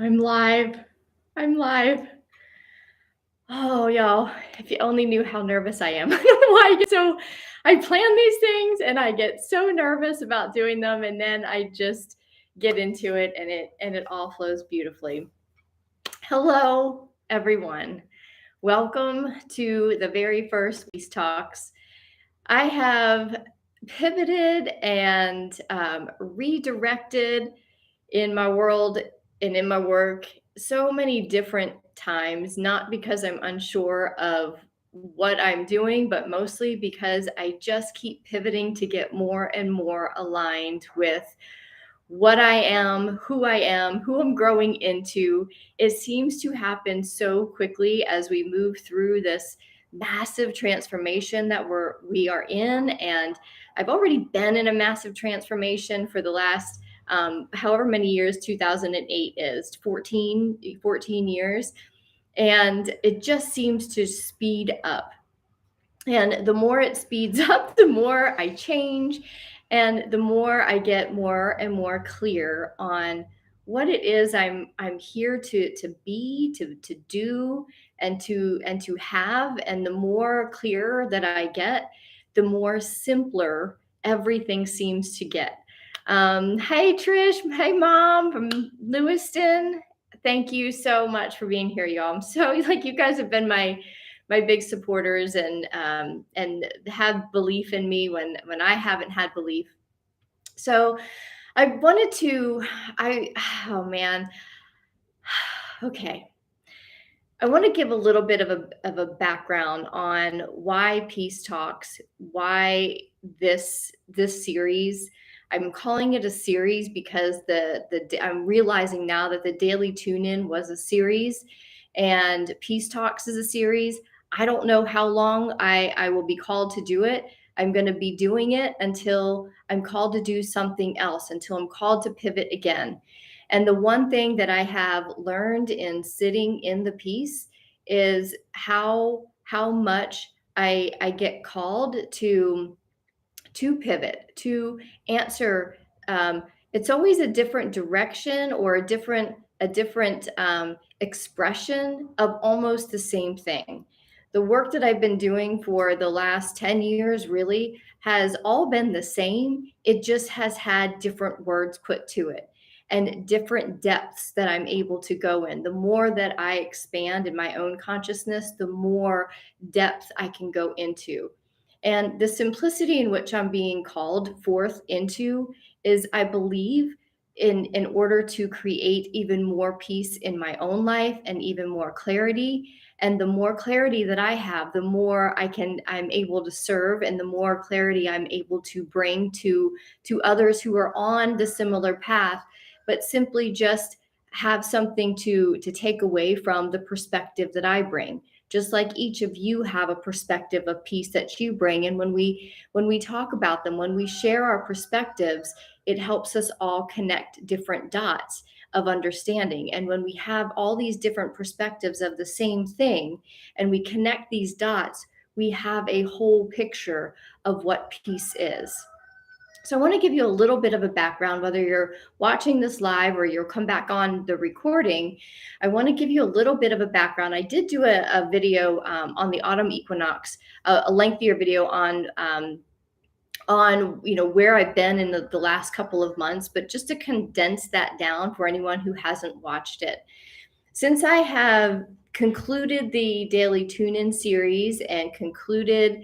I'm live. I'm live. Oh, y'all, if you only knew how nervous I am. I don't know why I plan these things and I get so nervous about doing them, and then I just get into it and it all flows beautifully. Hello, everyone. Welcome to the very first Peace Talks. I have pivoted and redirected in my world and in my work so many different times, not because I'm unsure of what I'm doing, but mostly because I just keep pivoting to get more and more aligned with what I am, who I'm growing into. It seems to happen so quickly as we move through this massive transformation that we are in. And I've already been in a massive transformation for the last however many years 2008 is 14 years, and it just seems to speed up. And the more it speeds up, the more I change, and the more I get more and more clear on what it is I'm here to be, to do, and to have. And the more clear that I get, the more simpler everything seems to get. Hey Trish, hey Mom from Lewiston. Thank you so much for being here, y'all. I'm so like you guys have been my big supporters and have belief in me when I haven't had belief. So I wanted to oh man. Okay. I want to give a little bit of a background on why Peace Talks, why this series. I'm calling it a series because I'm realizing now that the Daily Tune In was a series and Peace Talks is a series. I don't know how long I will be called to do it. I'm going to be doing it until I'm called to do something else, until I'm called to pivot again. And the one thing that I have learned in sitting in the peace is how much I get called to pivot, to answer. It's always a different direction or a different expression of almost the same thing. The work that I've been doing for the last 10 years really has all been the same. It just has had different words put to it and different depths that I'm able to go in. The more that I expand in my own consciousness, the more depth I can go into. And the simplicity in which I'm being called forth into is, I believe, in order to create even more peace in my own life and even more clarity. And the more clarity that I have, the more I'm able to serve, and the more clarity I'm able to bring to others who are on the similar path, but simply just have something to take away from the perspective that I bring. Just like each of you have a perspective of peace that you bring. And when we talk about them, when we share our perspectives, it helps us all connect different dots of understanding. And when we have all these different perspectives of the same thing and we connect these dots, we have a whole picture of what peace is. So I want to give you a little bit of a background, whether you're watching this live or you'll come back on the recording. I want to give you a little bit of a background. I did do a video on the autumn equinox, a lengthier video on where I've been in the last couple of months, but just to condense that down for anyone who hasn't watched it. Since I have concluded the Daily Tune-In series and concluded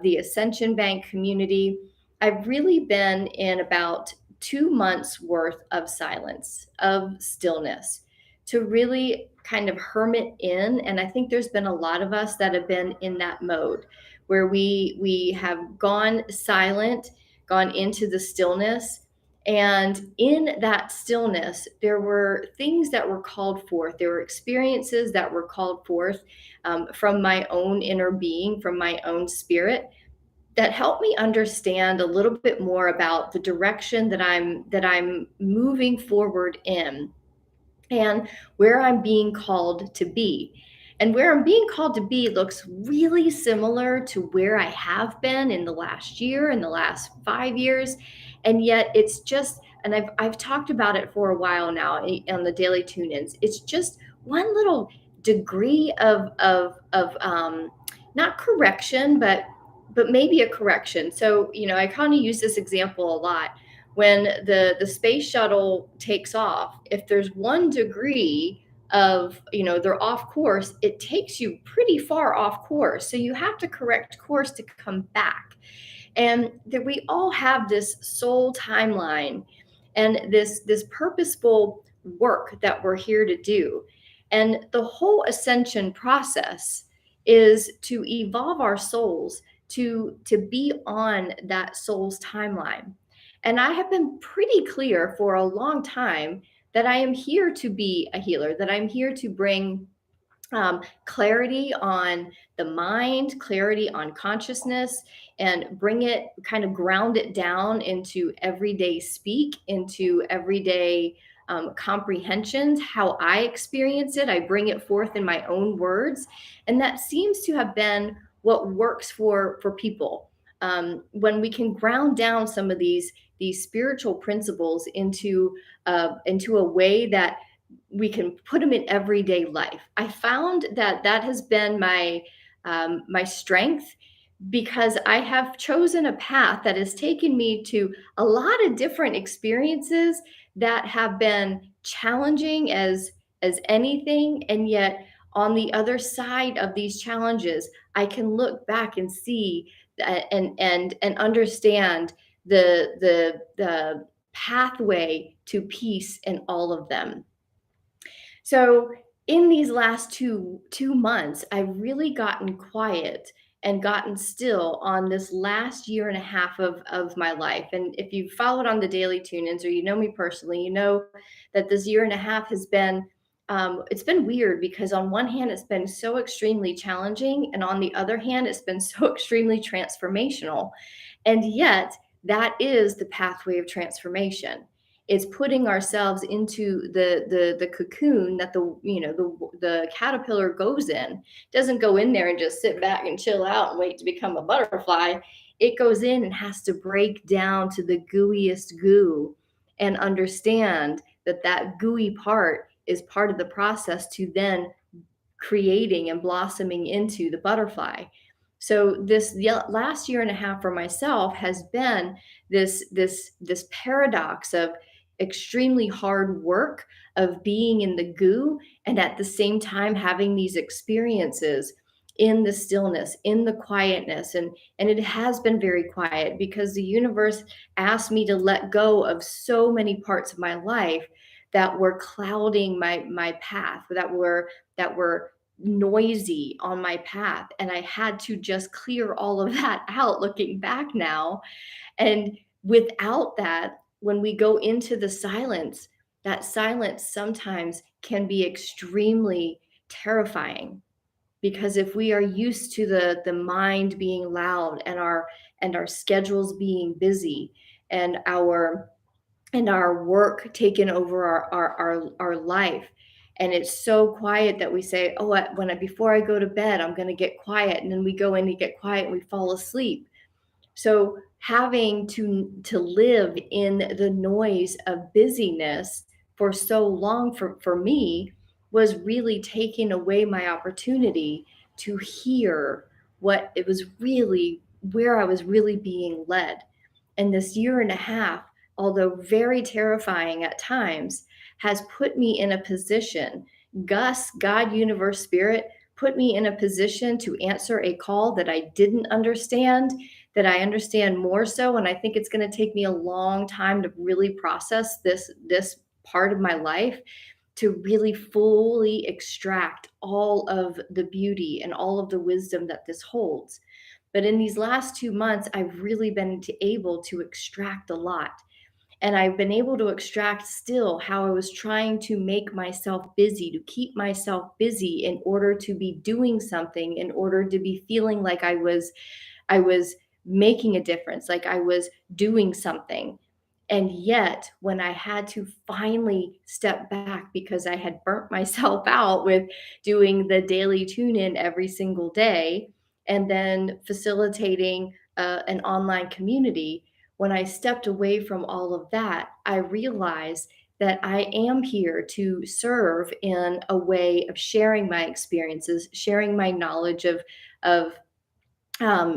the Ascension Bank community, I've really been in about 2 months worth of silence, of stillness, to really kind of hermit in. And I think there's been a lot of us that have been in that mode where we have gone silent, gone into the stillness. And in that stillness, there were things that were called forth. There were experiences that were called forth from my own inner being, from my own spirit, that helped me understand a little bit more about the direction that I'm moving forward in, and where I'm being called to be. And where I'm being called to be looks really similar to where I have been in the last year, in the last 5 years. And yet it's just and I've talked about it for a while now on the daily tune-ins. It's just one little degree of not correction, but maybe a correction. So, I kind of use this example a lot. When the space shuttle takes off, if there's 1 degree of, they're off course, it takes you pretty far off course. So you have to correct course to come back. And that we all have this soul timeline and this purposeful work that we're here to do. And the whole ascension process is to evolve our souls to be on that soul's timeline. And I have been pretty clear for a long time that I am here to be a healer, that I'm here to bring clarity on the mind, clarity on consciousness, and bring it, kind of ground it down into everyday speak, into everyday comprehensions, how I experience it. I bring it forth in my own words. And that seems to have been what works for people. When we can ground down some of these spiritual principles into a way that we can put them in everyday life. I found that that has been my strength, because I have chosen a path that has taken me to a lot of different experiences that have been challenging as anything, and yet on the other side of these challenges, I can look back and see and understand the pathway to peace in all of them. So in these last two months, I've really gotten quiet and gotten still on this last year and a half of my life. And if you've followed on the daily tune-ins, or you know me personally, you know that this year and a half has been it's been weird, because on one hand it's been so extremely challenging, and on the other hand it's been so extremely transformational. And yet that is the pathway of transformation. It's putting ourselves into the cocoon that the caterpillar goes in. Doesn't go in there and just sit back and chill out and wait to become a butterfly. It goes in and has to break down to the gooeyest goo and understand that that gooey part is part of the process to then creating and blossoming into the butterfly. So this last year and a half for myself has been this paradox of extremely hard work, of being in the goo, and at the same time having these experiences in the stillness, in the quietness. And it has been very quiet, because the universe asked me to let go of so many parts of my life that were clouding my path, that were noisy on my path. And I had to just clear all of that out, looking back now. And without that, when we go into the silence, that silence sometimes can be extremely terrifying, because if we are used to the mind being loud, and our schedules being busy, and our work taken over our life, and it's so quiet that we say, oh, before I go to bed, I'm going to get quiet, and then we go in to get quiet and we fall asleep. So having to live in the noise of busyness for so long, for me, was really taking away my opportunity to hear what it was really, where I was really being led. And this year and a half, although very terrifying at times, has put me in a position, Gus, God, universe, spirit, put me in a position to answer a call that I didn't understand, that I understand more so. And I think it's going to take me a long time to really process this part of my life, to really fully extract all of the beauty and all of the wisdom that this holds. But in these last 2 months, I've really been able to extract a lot. And I've been able to extract still how I was trying to make myself busy, to keep myself busy in order to be doing something, in order to be feeling like I was making a difference, like I was doing something. And yet, when I had to finally step back, because I had burnt myself out with doing the daily tune in every single day, and then facilitating an online community, when I stepped away from all of that, I realized that I am here to serve in a way of sharing my experiences, sharing my knowledge of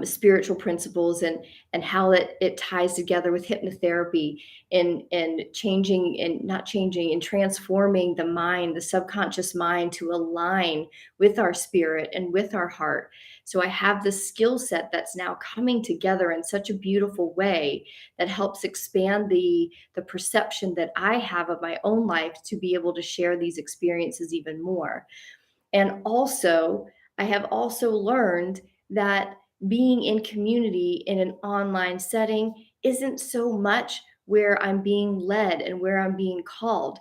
spiritual principles and how it ties together with hypnotherapy and changing and not changing and transforming the mind, the subconscious mind, to align with our spirit and with our heart. So I have this skill set that's now coming together in such a beautiful way that helps expand the perception that I have of my own life to be able to share these experiences even more. And also, I have also learned that being in community in an online setting isn't so much where I'm being led and where I'm being called.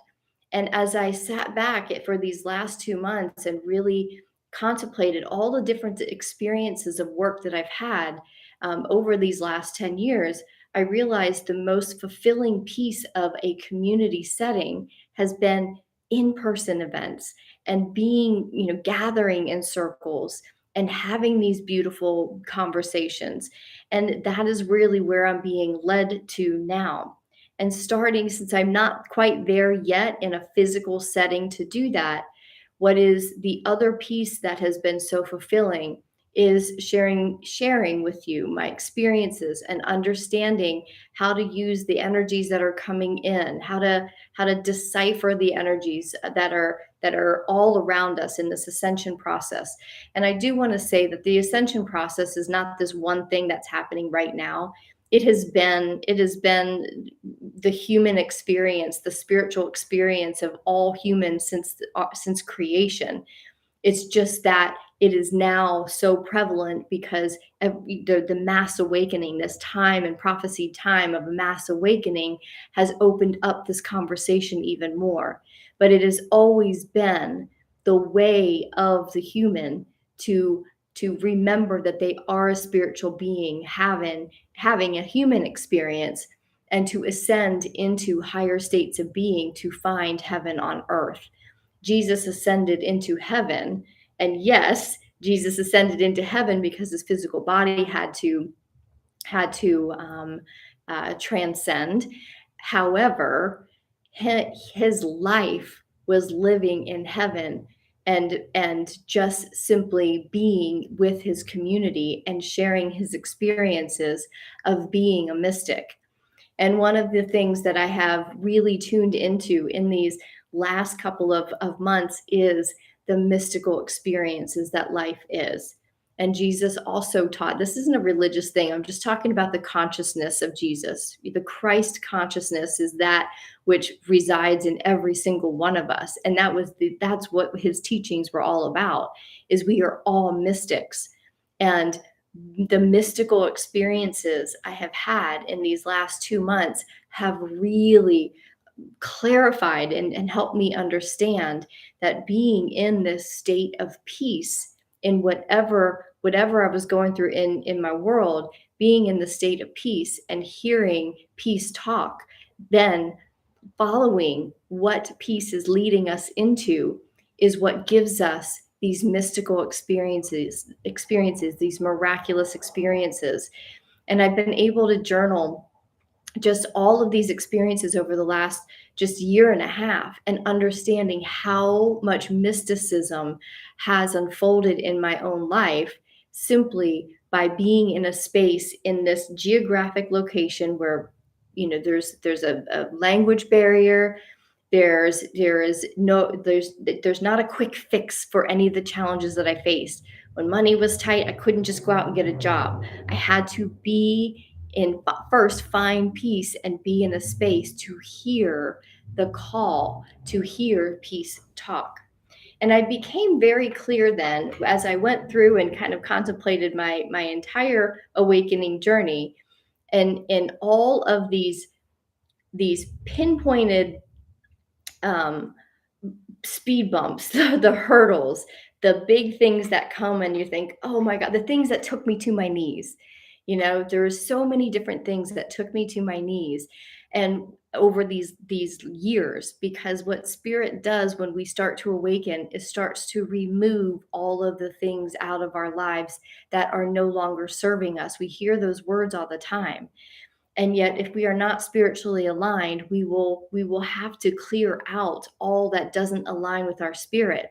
And as I sat back for these last 2 months and really contemplated all the different experiences of work that I've had over these last 10 years, I realized the most fulfilling piece of a community setting has been in person events and being, gathering in circles and having these beautiful conversations. And that is really where I'm being led to now. And starting, since I'm not quite there yet in a physical setting to do that, what is the other piece that has been so fulfilling is sharing with you my experiences and understanding how to use the energies that are coming in, how to decipher the energies that are all around us in this ascension process. And I do want to say that the ascension process is not this one thing that's happening right now. It has been the human experience, the spiritual experience of all humans since creation. It's just that it is now so prevalent because of the mass awakening, this time and prophecy time of a mass awakening has opened up this conversation even more. But it has always been the way of the human to to remember that they are a spiritual being having a human experience and to ascend into higher states of being to find heaven on earth. Jesus ascended into heaven. And yes, Jesus ascended into heaven because his physical body had to transcend. However, his life was living in heaven and just simply being with his community and sharing his experiences of being a mystic. And one of the things that I have really tuned into in these last couple of months is the mystical experiences that life is. And Jesus also taught, this isn't a religious thing. I'm just talking about the consciousness of Jesus. The Christ consciousness is that which resides in every single one of us. And that's what his teachings were all about, is we are all mystics. And the mystical experiences I have had in these last 2 months have really clarified and helped me understand that being in this state of peace in whatever I was going through in my world, being in the state of peace and hearing peace talk, then following what peace is leading us into is what gives us these mystical experiences, these miraculous experiences. And I've been able to journal just all of these experiences over the last just year and a half and understanding how much mysticism has unfolded in my own life simply by being in a space in this geographic location where there's a language barrier. There's not a quick fix for any of the challenges that I faced. When money was tight, I couldn't just go out and get a job. I had to be in first find peace and be in a space to hear the call, to hear peace talk. And I became very clear then as I went through and kind of contemplated my entire awakening journey and in all of these pinpointed um, speed bumps, the hurdles, the big things that come and you think, oh my God, the things that took me to my knees. There's so many different things that took me to my knees and over these years, because what spirit does when we start to awaken is starts to remove all of the things out of our lives that are no longer serving us. We hear those words all the time. And yet, if we are not spiritually aligned, we will have to clear out all that doesn't align with our spirit.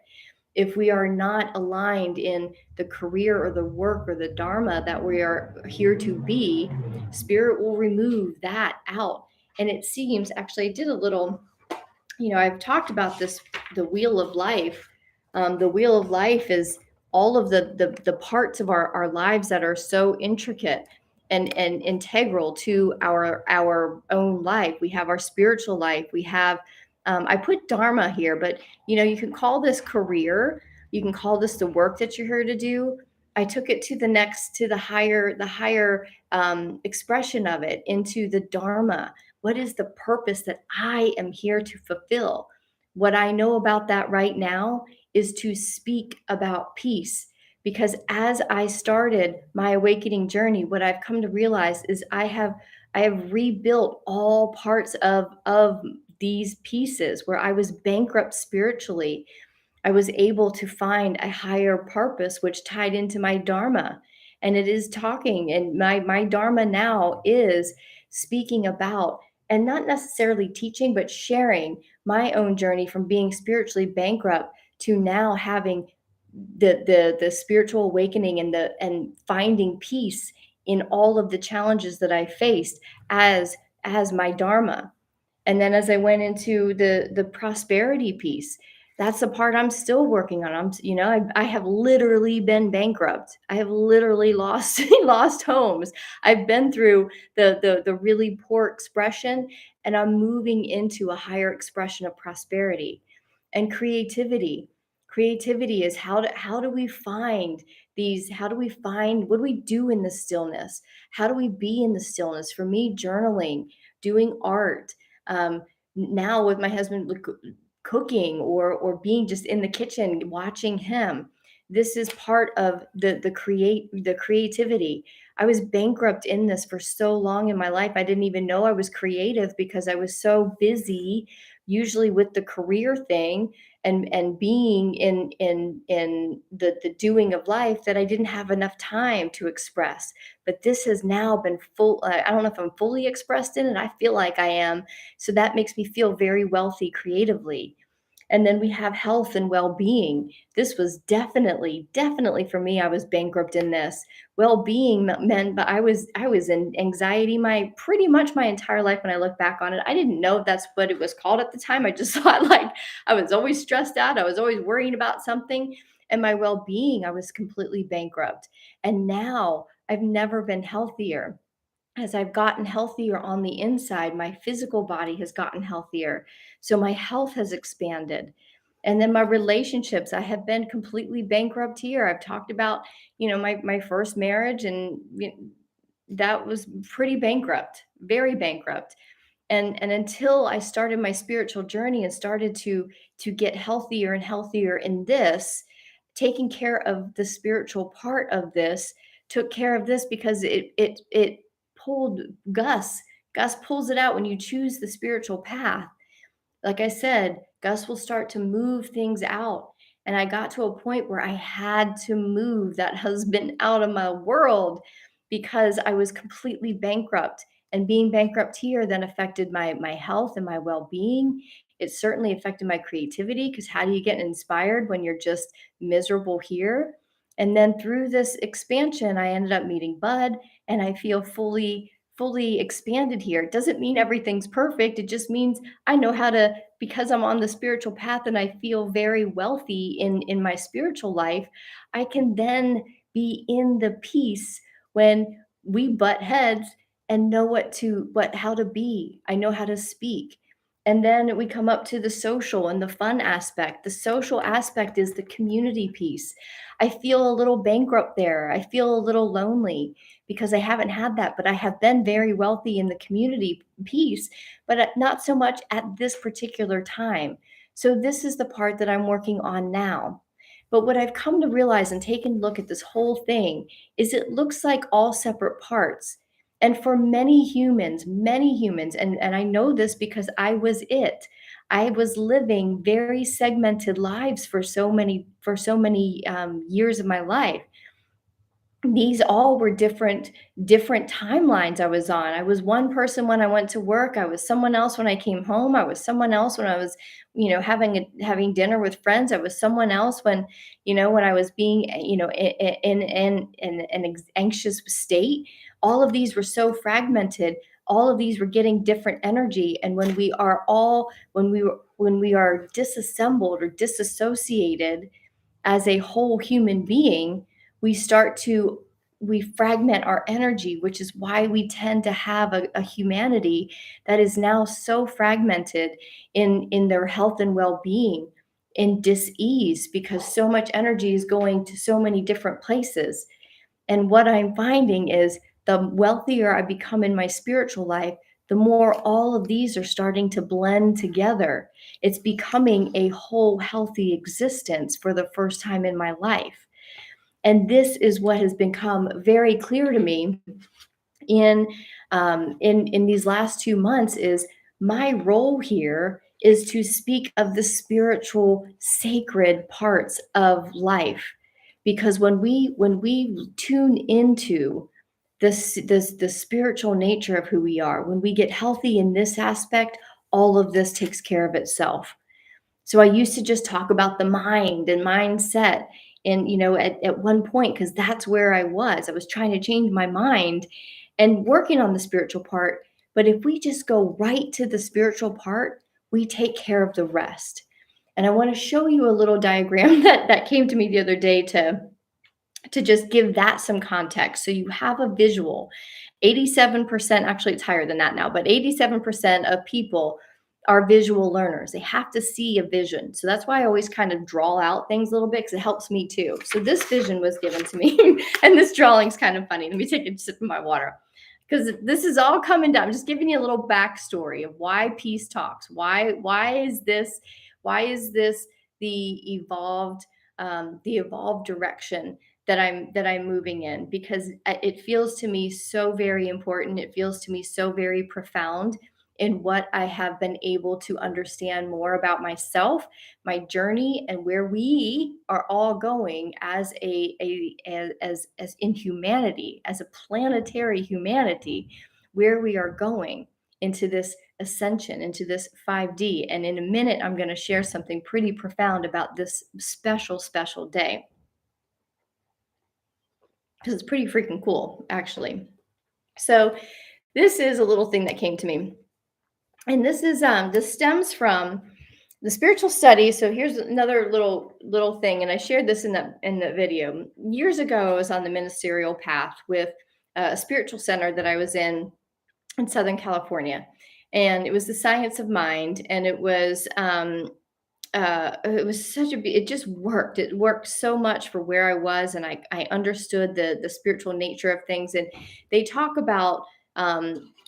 If we are not aligned in the career or the work or the dharma that we are here to be, spirit will remove that out. And it seems, actually, I did a little, I've talked about this, the wheel of life. The wheel of life is all of the parts of our lives that are so intricate and integral to our own life. We have our spiritual life. We have, I put dharma here, but you can call this career. You can call this the work that you're here to do. I took it to the higher expression of it, into the dharma. What is the purpose that I am here to fulfill? What I know about that right now is to speak about peace. Because as I started my awakening journey, what I've come to realize is I have rebuilt all parts of these pieces where I was bankrupt spiritually. I was able to find a higher purpose, which tied into my dharma. And it is talking, and my dharma now is speaking about, and not necessarily teaching, but sharing my own journey from being spiritually bankrupt to now having the spiritual awakening and finding peace in all of the challenges that I faced as my dharma. And then as I went into the prosperity piece, that's the part I'm still working on. I have literally been bankrupt. I have literally lost lost homes. I've been through the really poor expression, and I'm moving into a higher expression of prosperity and creativity. Creativity is how do we find these, how do we find, what do we do in the stillness? How do we be in the stillness? For me, journaling, doing art, now with my husband, cooking or being just in the kitchen watching him. This is part of the creativity. I was bankrupt in this for so long in my life. I didn't even know I was creative because I was so busy, usually with the career thing and being in the doing of life, that I didn't have enough time to express. But this has now been full. I don't know if I'm fully expressed in it. I feel like I am. So that makes me feel very wealthy creatively. And then we have health and well-being. This was definitely for me. I was bankrupt in this. Well-being meant, but I was in anxiety my pretty much my entire life. When I look back on it, I didn't know that's what it was called at the time. I just thought, like, I was always stressed out. I was always worrying about something. And my well-being, I was completely bankrupt. And now I've never been healthier. As I've gotten healthier on the inside, my physical body has gotten healthier. So my health has expanded. And then my relationships, I have been completely bankrupt here. I've talked about, my first marriage, and that was pretty bankrupt, very bankrupt. And until I started my spiritual journey and started to get healthier and healthier in this, taking care of the spiritual part of this, took care of this, because it pulled Gus pulls it out when you choose the spiritual path. Like I said, Gus will start to move things out. And I got to a point where I had to move that husband out of my world because I was completely bankrupt. And being bankrupt here then affected my health and my well-being. It certainly affected my creativity, because how do you get inspired when you're just miserable here? And then through this expansion, I ended up meeting Bud, and I feel fully expanded here. It doesn't mean everything's perfect. It just means I know how to, because I'm on the spiritual path and I feel very wealthy in my spiritual life, I can then be in the peace when we butt heads, and know how to be. I know how to speak. And then we come up to the social and the fun aspect. The social aspect is the community piece. I feel a little bankrupt there. I feel a little lonely because I haven't had that, but I have been very wealthy in the community piece, but not so much at this particular time. So this is the part that I'm working on now. But what I've come to realize and taken a look at this whole thing is it looks like all separate parts. And for many humans, and I know this because I was living very segmented lives for so many years of my life. these all were different timelines I was on. I was one person when I went to work, I was someone else when I came home, I was someone else when I was, having dinner with friends, I was someone else when, when I was being, in an anxious state. All of these were so fragmented. All of these were getting different energy, and when we are disassembled or disassociated as a whole human being, we start to we fragment our energy, which is why we tend to have a humanity that is now so fragmented in their health and well-being, in dis-ease, because so much energy is going to so many different places. And what I'm finding is the wealthier I become in my spiritual life, the more all of these are starting to blend together. It's becoming a whole healthy existence for the first time in my life. And this is what has become very clear to me in in these last 2 months, is my role here is to speak of the spiritual sacred parts of life, because when we tune into this the spiritual nature of who we are, when we get healthy in this aspect, all of this takes care of itself. So I used to just talk about the mind and mindset. And, at one point, because that's where I was trying to change my mind and working on the spiritual part. But if we just go right to the spiritual part, we take care of the rest. And I want to show you a little diagram that came to me the other day to just give that some context. So you have a visual. 87%, actually it's higher than that now, but 87% of people are visual learners. They have to see a vision. So that's why I always kind of draw out things a little bit, because it helps me too. So this vision was given to me and this drawing's kind of funny. Let me take a sip of my water, because this is all coming down. I'm just giving you a little backstory of why peace talks. Why is this the evolved direction that I'm moving in, because it feels to me so very important. It feels to me so very profound in what I have been able to understand more about myself, my journey, and where we are all going as as in humanity, as a planetary humanity, where we are going into this ascension, into this 5D. And in a minute, I'm going to share something pretty profound about this special day, because it's pretty freaking cool, actually. So this is a little thing that came to me, and this stems from the spiritual study. So here's another little thing, and I shared this in the video years ago. I was on the ministerial path with a spiritual center that I was in Southern California, and it was the science of mind, and it was it just worked. It worked so much for where I was, and I understood the spiritual nature of things. And they talk about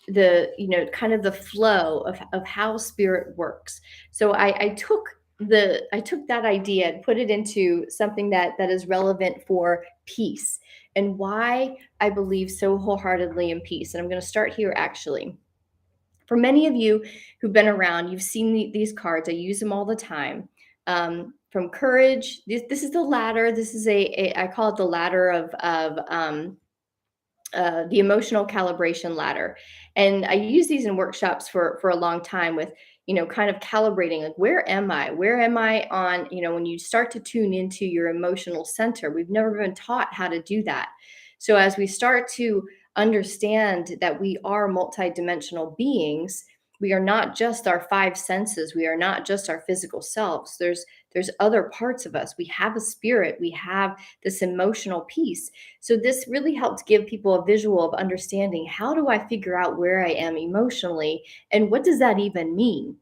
the kind of the flow of how spirit works. So I took that idea and put it into something that is relevant for peace, and why I believe so wholeheartedly in peace. And I'm going to start here, actually. For many of you who've been around, you've seen these cards. I use them all the time. From courage, this is the ladder. This is I call it the ladder of the emotional calibration ladder. And I use these in workshops for a long time, with kind of calibrating, like, where am I on, when you start to tune into your emotional center. We've never been taught how to do that. So as we start to understand that we are multidimensional beings, we are not just our five senses, we are not just our physical selves. There's other parts of us. We have a spirit, we have this emotional piece. So this really helped give people a visual of understanding, how do I figure out where I am emotionally, and what does that even mean?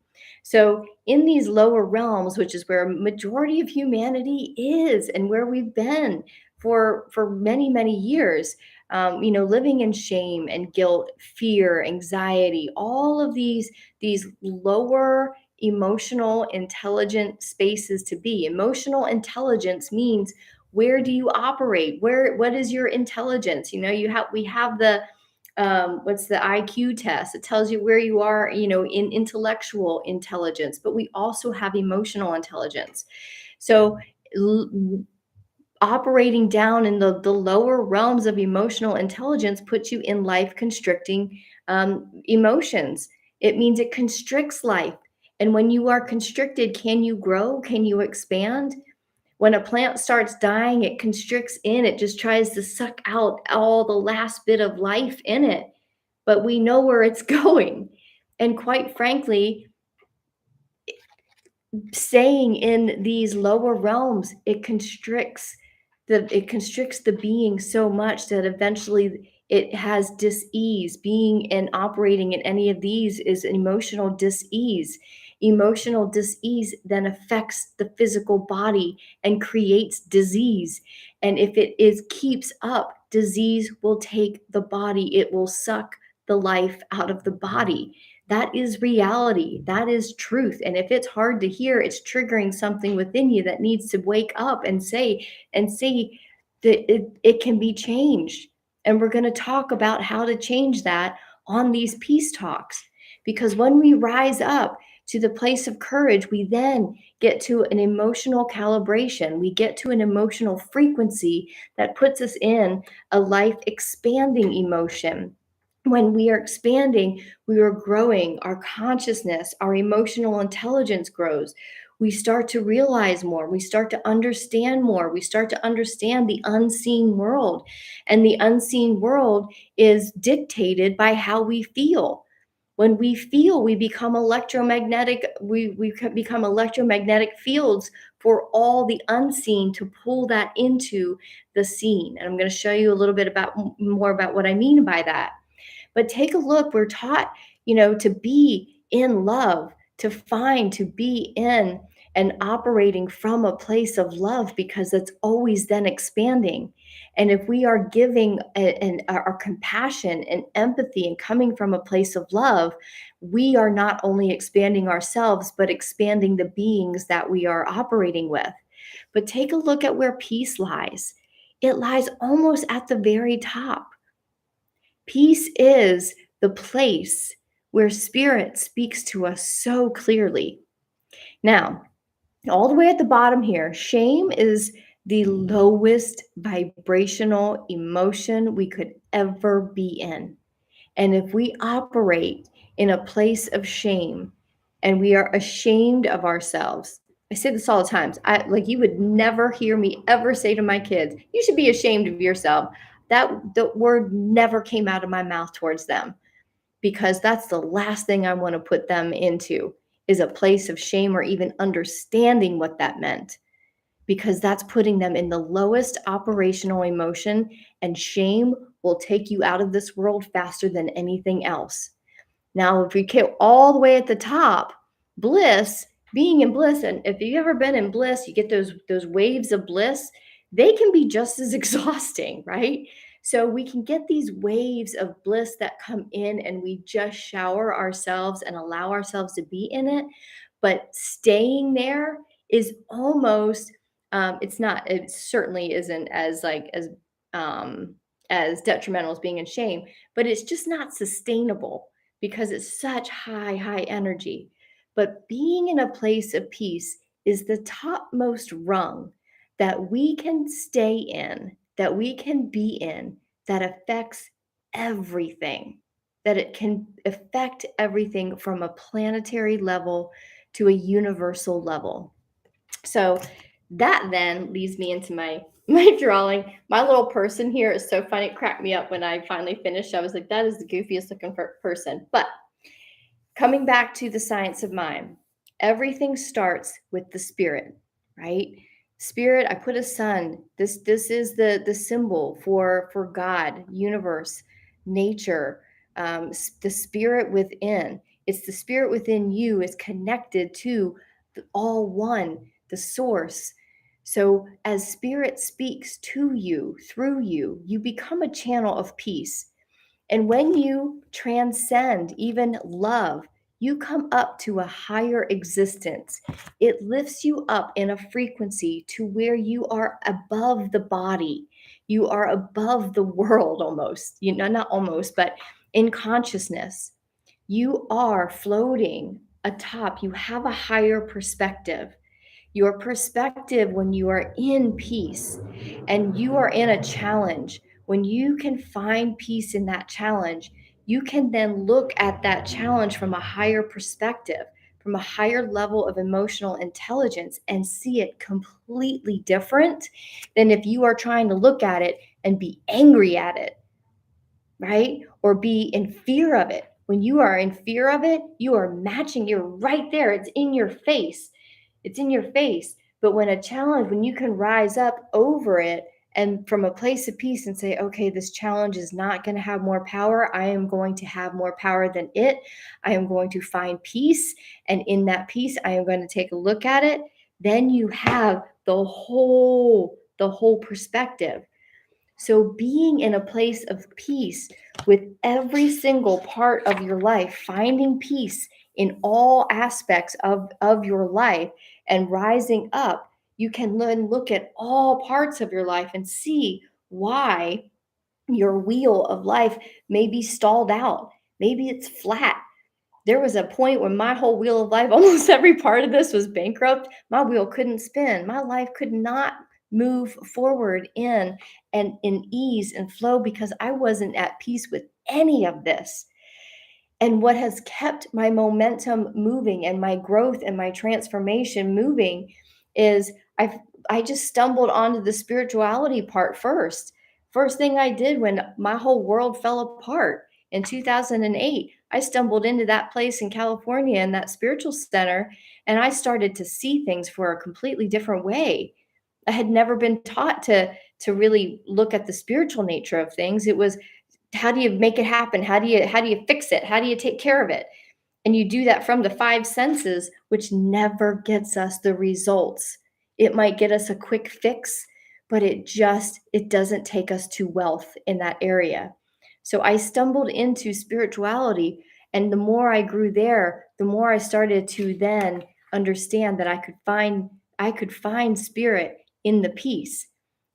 So in these lower realms, which is where a majority of humanity is, and where we've been for many years, living in shame and guilt, fear, anxiety, all of these lower emotional intelligent spaces to be. Emotional intelligence means, where do you operate? What is your intelligence? We have the what's the IQ test? It tells you where you are, in intellectual intelligence, but we also have emotional intelligence. So operating down in the lower realms of emotional intelligence puts you in life constricting emotions. It means it constricts life. And when you are constricted, can you grow? Can you expand? When a plant starts dying, it constricts in, it just tries to suck out all the last bit of life in it. But we know where it's going. And quite frankly, staying in these lower realms, it constricts the being so much that eventually it has dis-ease. Being and operating in any of these is emotional dis-ease. Emotional dis-ease then affects the physical body and creates disease. And if it is keeps up, disease will take the body. It will suck the life out of the body. That is reality. That is truth. And if it's hard to hear, it's triggering something within you that needs to wake up and say that it can be changed. And we're going to talk about how to change that on these peace talks. Because when we rise up to the place of courage, we then get to an emotional calibration. We get to an emotional frequency that puts us in a life expanding emotion. When we are expanding, we are growing, our consciousness, our emotional intelligence grows. We start to realize more. We start to understand more. We start to understand the unseen world. And the unseen world is dictated by how we feel. When we feel, we become electromagnetic, we become electromagnetic fields for all the unseen to pull that into the seen. And I'm going to show you a little bit about more about what I mean by that. But take a look, we're taught, to be in love, to be in and operating from a place of love because it's always then expanding. And if we are giving and our compassion and empathy and coming from a place of love, we are not only expanding ourselves, but expanding the beings that we are operating with. But take a look at where peace lies. It lies almost at the very top. Peace is the place where spirit speaks to us so clearly. Now, all the way at the bottom here, shame is the lowest vibrational emotion we could ever be in. And if we operate in a place of shame and we are ashamed of ourselves, I say this all the time. You would never hear me ever say to my kids, you should be ashamed of yourself. That the word never came out of my mouth towards them because that's the last thing I want to put them into is a place of shame or even understanding what that meant, because that's putting them in the lowest operational emotion, and shame will take you out of this world faster than anything else. Now, if we get all the way at the top, bliss, being in bliss, and if you've ever been in bliss, you get those waves of bliss, they can be just as exhausting, right? So we can get these waves of bliss that come in and we just shower ourselves and allow ourselves to be in it. But staying there is almost it's not, it certainly isn't as detrimental as being in shame, but it's just not sustainable because it's such high energy. But being in a place of peace is the topmost rung that we can stay in, that we can be in, that affects everything, that it can affect everything from a planetary level to a universal level. So that then leads me into my drawing. My little person here is so funny. It cracked me up when I finally finished. I was like, that is the goofiest looking person. But coming back to the science of mind, everything starts with the spirit, right? Spirit, I put a sun. This is the symbol for God, universe, nature, the spirit within. It's the spirit within you is connected to the all one, the source. So as spirit speaks to you, through you, you become a channel of peace. And when you transcend even love, you come up to a higher existence. It lifts you up in a frequency to where you are above the body. You are above the world almost, not almost, but in consciousness. You are floating atop. You have a higher perspective. Your perspective when you are in peace and you are in a challenge, when you can find peace in that challenge, you can then look at that challenge from a higher perspective, from a higher level of emotional intelligence, and see it completely different than if you are trying to look at it and be angry at it, right? Or be in fear of it. When you are in fear of it, you are matching, you're right there, it's in your face. It's in your face. But when a challenge, when you can rise up over it and from a place of peace and say, okay, this challenge is not going to have more power. I am going to have more power than it. I am going to find peace. And in that peace, I am going to take a look at it. Then you have the whole perspective. So being in a place of peace with every single part of your life, finding peace in all aspects of your life and rising up, you can then look at all parts of your life and see why your wheel of life may be stalled out. Maybe it's flat. There was a point when my whole wheel of life, almost every part of this was bankrupt. My wheel couldn't spin. My life could not move forward in ease and flow because I wasn't at peace with any of this. And what has kept my momentum moving and my growth and my transformation moving is I just stumbled onto the spirituality part first. First thing I did when my whole world fell apart in 2008, I stumbled into that place in California in that spiritual center, and I started to see things for a completely different way. I had never been taught to really look at the spiritual nature of things. It was, how do you make it happen? How do you fix it? How do you take care of it? And you do that from the five senses, which never gets us the results. It might get us a quick fix, but it doesn't take us to wealth in that area. So I stumbled into spirituality, and the more I grew there, the more I started to then understand that I could find spirit in the peace.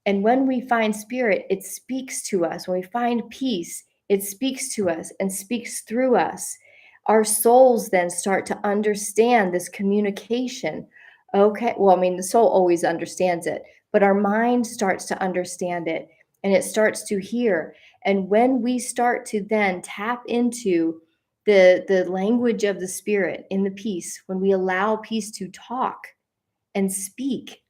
And when we find spirit, it speaks to us. When we find peace, it speaks to us and speaks through us. Our souls then start to understand this communication. Okay, well, I mean, the soul always understands it, but our mind starts to understand it and it starts to hear. And when we start to then tap into the language of the spirit in the peace, when we allow peace to talk and speak,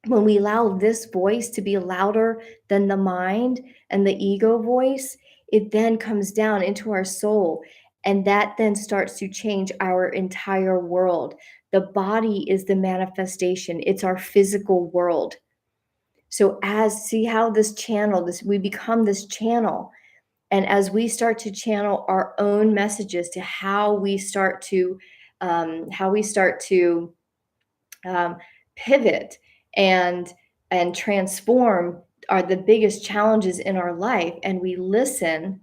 when we allow this voice to be louder than the mind and the ego voice, it then comes down into our soul. And that then starts to change our entire world. The body is the manifestation, it's our physical world. So, see how we become this channel. And as we start to channel our own messages to um, pivot and transform are the biggest challenges in our life, and we listen,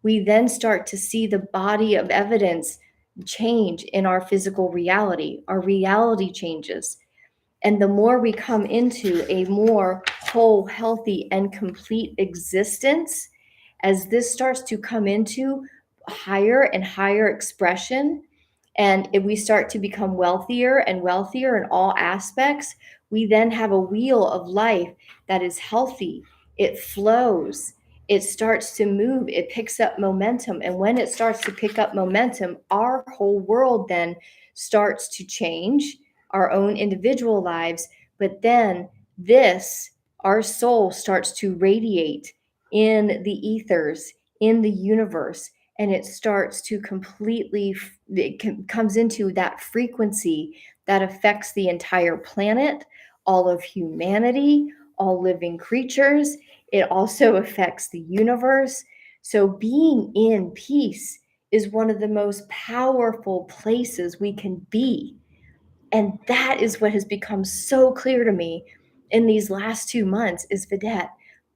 we then start to see the body of evidence change in our physical reality. Our reality changes. And the more we come into a more whole, healthy, and complete existence, as this starts to come into higher and higher expression, and if we start to become wealthier and wealthier in all aspects, we then have a wheel of life that is healthy. It flows. It starts to move. It picks up momentum. And when it starts to pick up momentum, our whole world then starts to change, our own individual lives. But then our soul starts to radiate in the ethers, in the universe, and it starts to comes into that frequency that affects the entire planet, all of humanity, all living creatures. It also affects the universe. So being in peace is one of the most powerful places we can be. And that is what has become so clear to me in these last 2 months is, Vidette,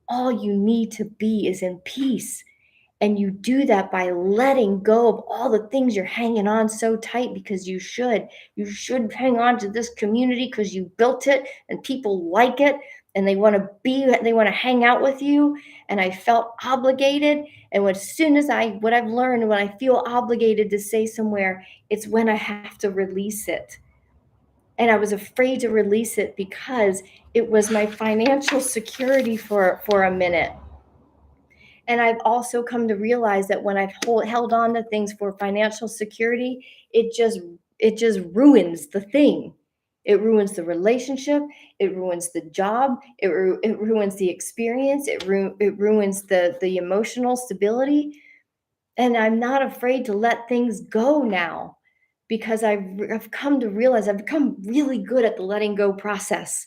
all you need to be is in peace. And you do that by letting go of all the things you're hanging on so tight because you should. You should hang on to this community because you built it and people like it and they want to hang out with you. And I felt obligated. And as soon as what I've learned, when I feel obligated to say somewhere, it's when I have to release it. And I was afraid to release it because it was my financial security for a minute. And I've also come to realize that when I've held on to things for financial security, it just ruins the thing. It ruins the relationship. It ruins the job. It ruins the experience. It ruins the emotional stability. And I'm not afraid to let things go now because I've come to realize I've become really good at the letting go process.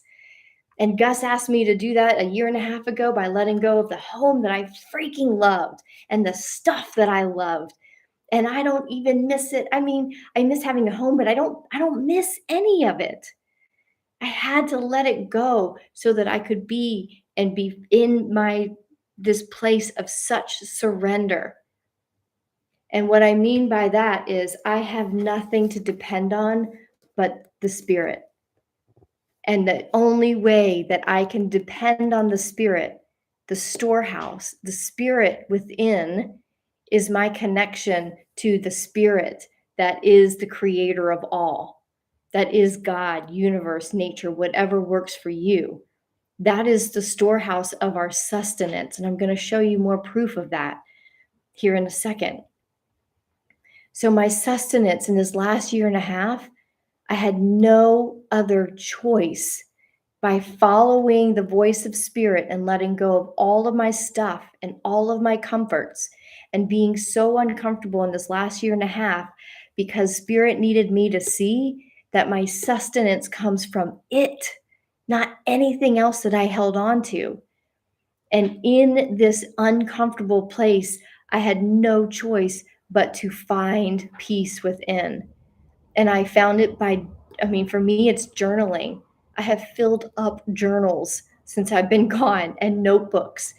And Gus asked me to do that a year and a half ago by letting go of the home that I freaking loved and the stuff that I loved. And I don't even miss it. I mean, I miss having a home, but I don't miss any of it. I had to let it go so that I could be in my this place of such surrender. And what I mean by that is I have nothing to depend on but the Spirit. And the only way that I can depend on the Spirit, the storehouse, the Spirit within, is my connection to the Spirit that is the creator of all, that is God, universe, nature, whatever works for you. That is the storehouse of our sustenance. And I'm going to show you more proof of that here in a second. So, my sustenance in this last year and a half, I had no other choice by following the voice of Spirit and letting go of all of my stuff and all of my comforts and being so uncomfortable in this last year and a half because Spirit needed me to see that my sustenance comes from it, not anything else that I held on to. And in this uncomfortable place, I had no choice but to find peace within. And I found it for me, it's journaling. I have filled up journals since I've been gone and notebooks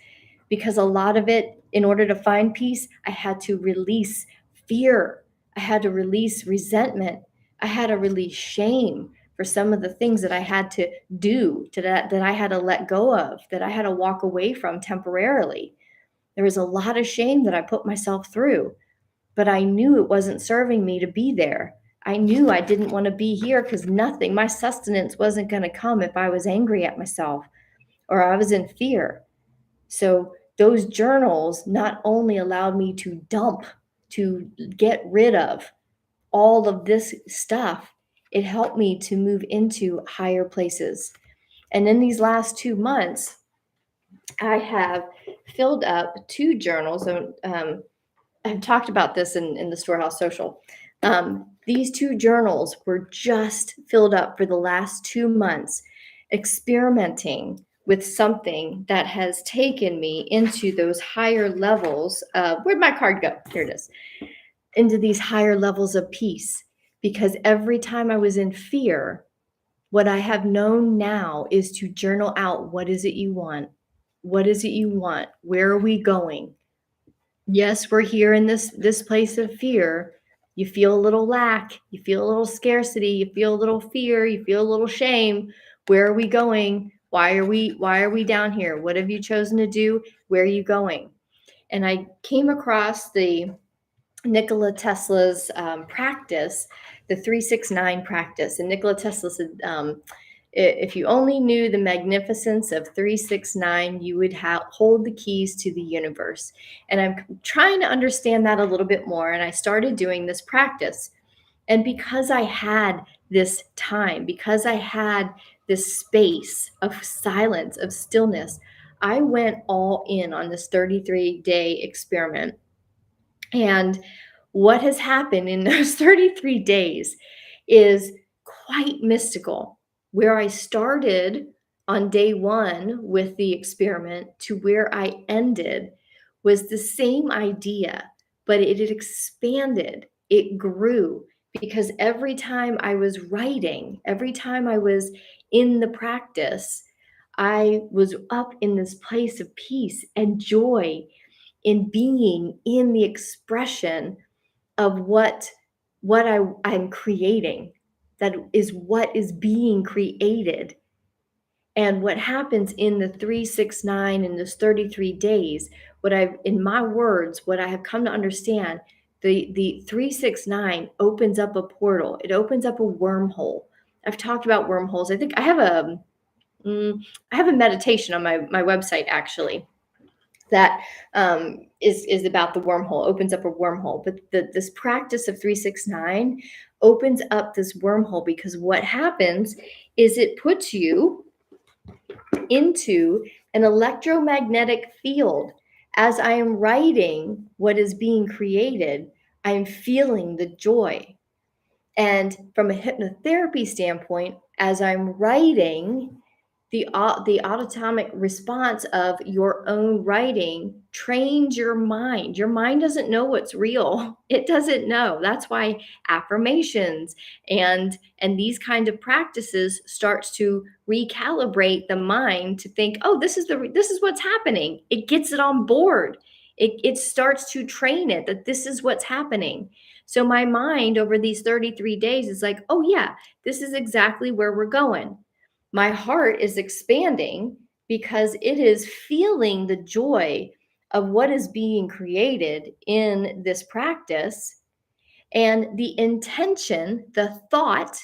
because a lot of it, in order to find peace, I had to release fear. I had to release resentment. I had to release shame for some of the things that I had to do that I had to let go of, that I had to walk away from temporarily. There was a lot of shame that I put myself through, but I knew it wasn't serving me to be there. I knew I didn't want to be here because my sustenance wasn't going to come if I was angry at myself or I was in fear. So those journals not only allowed me to to get rid of all of this stuff, it helped me to move into higher places. And in these last 2 months, I have filled up 2 journals. I've talked about this in the Storehouse Social. These 2 journals were just filled up for the last 2 months, experimenting with something that has taken me into those higher levels of, where'd my card go? Here it is. Into these higher levels of peace. Because every time I was in fear, what I have known now is to journal out, what is it you want? What is it you want? Where are we going? Yes, we're here in this place of fear. You feel a little lack, you feel a little scarcity, you feel a little fear, you feel a little shame. Where are we going? Why are we down here? What have you chosen to do? Where are you going? And I came across the Nikola Tesla's practice, the 369 practice. And Nikola Tesla said, if you only knew the magnificence of 369, you would hold the keys to the universe. And I'm trying to understand that a little bit more. And I started doing this practice. And because I had this time, because I had this space of silence, of stillness, I went all in on this 33-day experiment. And what has happened in those 33 days is quite mystical. Where I started on day 1 with the experiment to where I ended was the same idea, but it had expanded, it grew, because every time I was writing, every time I was in the practice, I was up in this place of peace and joy in being in the expression of I'm creating. That is what is being created. And what happens in the 369 in those 33 days, what I have come to understand, the 369 opens up a portal. It opens up a wormhole I've talked about wormholes. I think I have a meditation on my website actually that is about the wormhole, opens up a wormhole. But this practice of 369 opens up this wormhole because what happens is it puts you into an electromagnetic field. As I am writing what is being created, I'm feeling the joy. And from a hypnotherapy standpoint, as I'm writing, the autonomic response of your own writing trains your mind. Your mind doesn't know what's real. It doesn't know. That's why affirmations and these kind of practices starts to recalibrate the mind to think, oh, this is what's happening. It gets it on board. It starts to train it that this is what's happening. So my mind over these 33 days is like, oh yeah, this is exactly where we're going. My heart is expanding because it is feeling the joy of what is being created in this practice. And the intention, the thought,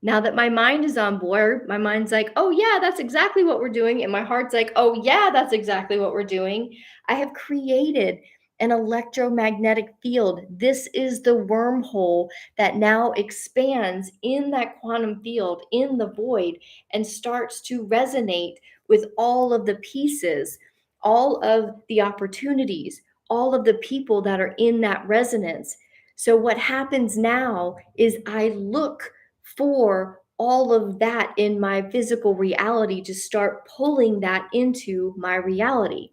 now that my mind is on board, my mind's like, oh, yeah, that's exactly what we're doing. And my heart's like, oh, yeah, that's exactly what we're doing. I have created an electromagnetic field. This is the wormhole that now expands in that quantum field, in the void, and starts to resonate with all of the pieces, all of the opportunities, all of the people that are in that resonance. So, what happens now is I look for all of that in my physical reality to start pulling that into my reality.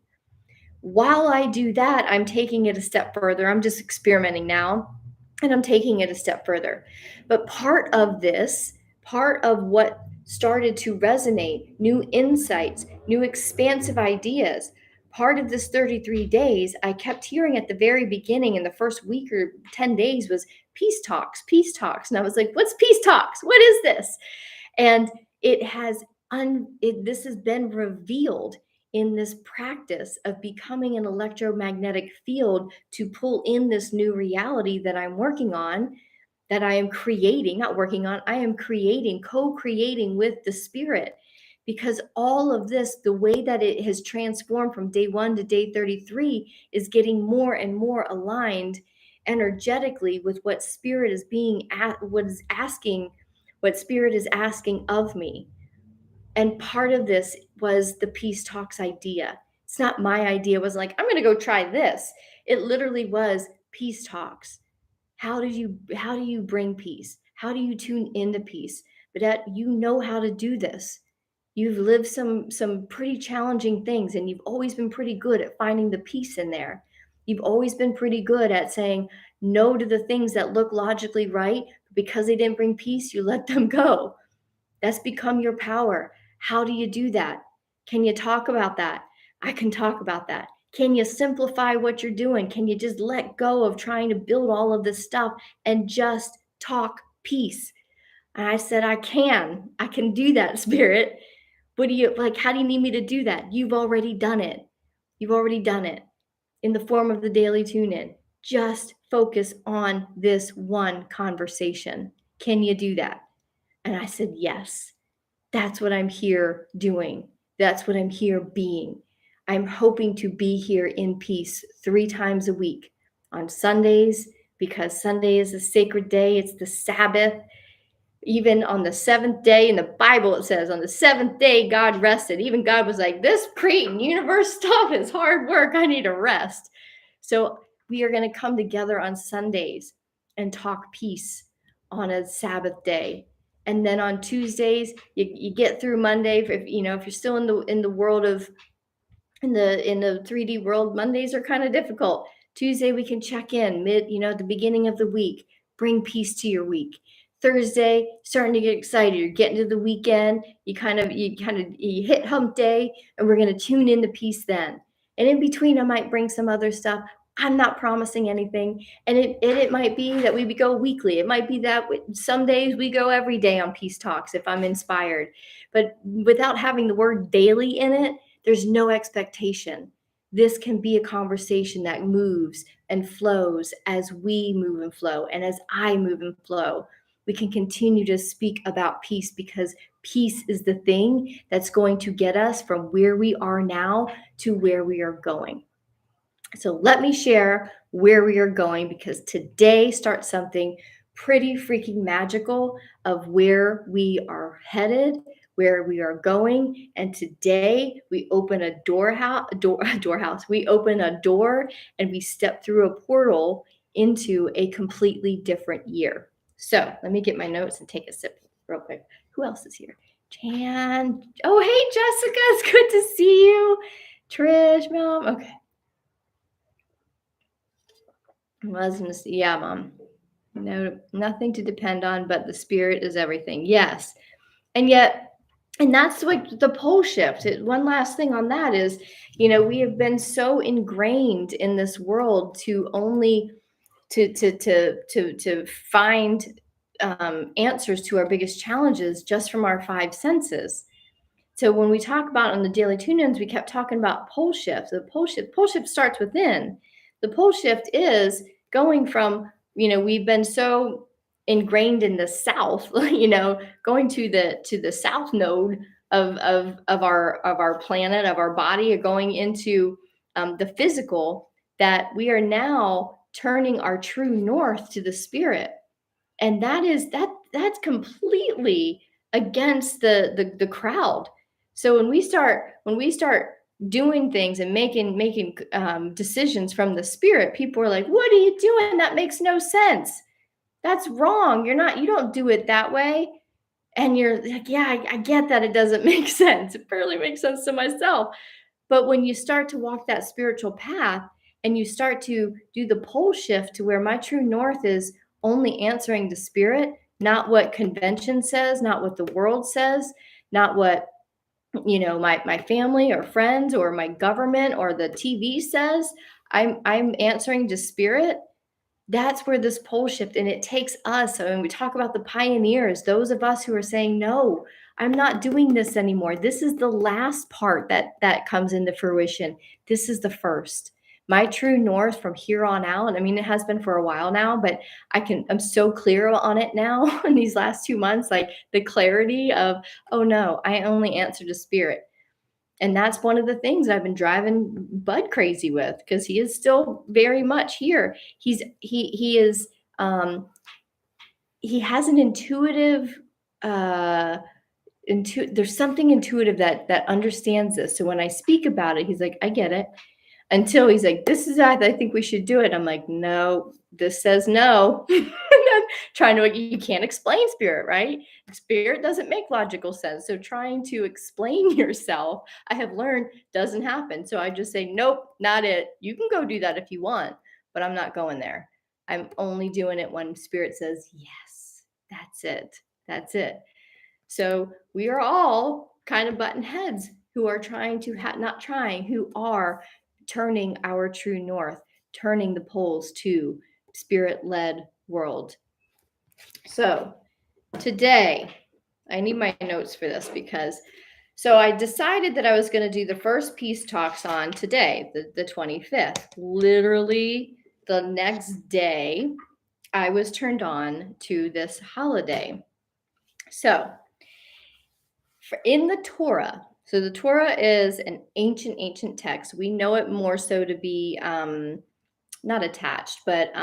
While I do that, I'm taking it a step further. I'm just experimenting now and I'm taking it a step further. But part of what started to resonate, new insights, new expansive ideas, part of this 33 days, I kept hearing at the very beginning in the first week or 10 days was peace talks, peace talks. And I was like, what's peace talks? What is this? And it has this has been revealed in this practice of becoming an electromagnetic field to pull in this new reality that I'm working on, that I am creating, not working on, I am creating, co-creating with the spirit. Because all of this, the way that it has transformed from day 1 to day 33 is getting more and more aligned energetically with what spirit is what spirit is asking of me. And part of this was the peace talks idea. It's not my idea. It was like, I'm going to go try this. It literally was peace talks. How do you bring peace? How do you tune into peace? But you know how to do this. You've lived some pretty challenging things, and you've always been pretty good at finding the peace in there. You've always been pretty good at saying no to the things that look logically right. Because they didn't bring peace, you let them go. That's become your power. How do you do that? Can you talk about that? I can talk about that. Can you simplify what you're doing? Can you just let go of trying to build all of this stuff and just talk peace? And I said, I can. I can do that, spirit. What do you like? How do you need me to do that? You've already done it. You've already done it in the form of the daily tune in. Just focus on this one conversation. Can you do that? And I said, yes. That's what I'm here doing. That's what I'm here being. I'm hoping to be here in peace 3 times a week on Sundays, because Sunday is a sacred day. It's the Sabbath. Even on the 7th day in the Bible, it says on the 7th day, God rested. Even God was like, this creating universe stuff is hard work. I need a rest. So we are going to come together on Sundays and talk peace on a Sabbath day. And then on Tuesdays, you get through Monday. If you're still in the world of in the 3D world, Mondays are kind of difficult. Tuesday we can check in at the beginning of the week, bring peace to your week. Thursday, starting to get excited. You're getting to the weekend. You hit hump day, and we're going to tune into peace then. And in between, I might bring some other stuff. I'm not promising anything. And it might be that we go weekly. It might be that some days we go every day on peace talks if I'm inspired. But without having the word daily in it, there's no expectation. This can be a conversation that moves and flows as we move and flow, and as I move and flow. we can continue to speak about peace, because peace is the thing that's going to get us from where we are now to where we are going. So let me share where we are going, because today starts something pretty freaking magical of where we are headed, where we are going. And today we open a doorhouse. We open a door and we step through a portal into a completely different year. So let me get my notes and take a sip real quick. Who else is here? Jan. Oh, hey, Jessica. It's good to see you. Trish, Mom. Okay. Yeah, Mom. No, nothing to depend on, but the spirit is everything. Yes. And yet, and that's like the pole shift. One last thing on that is, we have been so ingrained in this world to only to find answers to our biggest challenges just from our five senses. So when we talk about on the daily tune-ins, we kept talking about pole shift. The pole shift starts within. The pole shift is going from, we've been so ingrained in the south, going to the south node of our planet, of our body, or going into the physical, that we are now turning our true north to the spirit. And that's completely against the crowd. So when we start doing things and making decisions from the spirit, people are like, "What are you doing? That makes no sense. That's wrong. You don't do it that way." And you're like, "Yeah, I get that it doesn't make sense. It barely makes sense to myself." But when you start to walk that spiritual path and you start to do the pole shift to where my true north is only answering the spirit, not what convention says, not what the world says, not what my family or friends or my government or the TV says, I'm answering to spirit. That's where this pole shift, and it takes us. So when we talk about the pioneers, those of us who are saying, no, I'm not doing this anymore. This is the last part that comes into fruition. This is the first. My true north from here on out. I mean, it has been for a while now, but I'm so clear on it now in these last 2 months, like the clarity of, oh no, I only answer to spirit. And that's one of the things I've been driving Bud crazy with, because he is still very much here. He has an intuitive, there's something intuitive that understands this. So when I speak about it, he's like, I get it. Until he's like, this is how I think we should do it. I'm like, no, this says no. You can't explain spirit, right? Spirit doesn't make logical sense. So trying to explain yourself, I have learned, doesn't happen. So I just say, nope, not it. You can go do that if you want, but I'm not going there. I'm only doing it when spirit says, yes, that's it. That's it. So we are all kind of button heads who are trying to who are turning our true north, turning the poles to spirit-led world. So today, I need my notes for this, so I decided that I was going to do the first peace talks on today, the 25th. Literally the next day, I was turned on to this holiday. So in the Torah, so the Torah is an ancient text. We know it more so to be not attached, but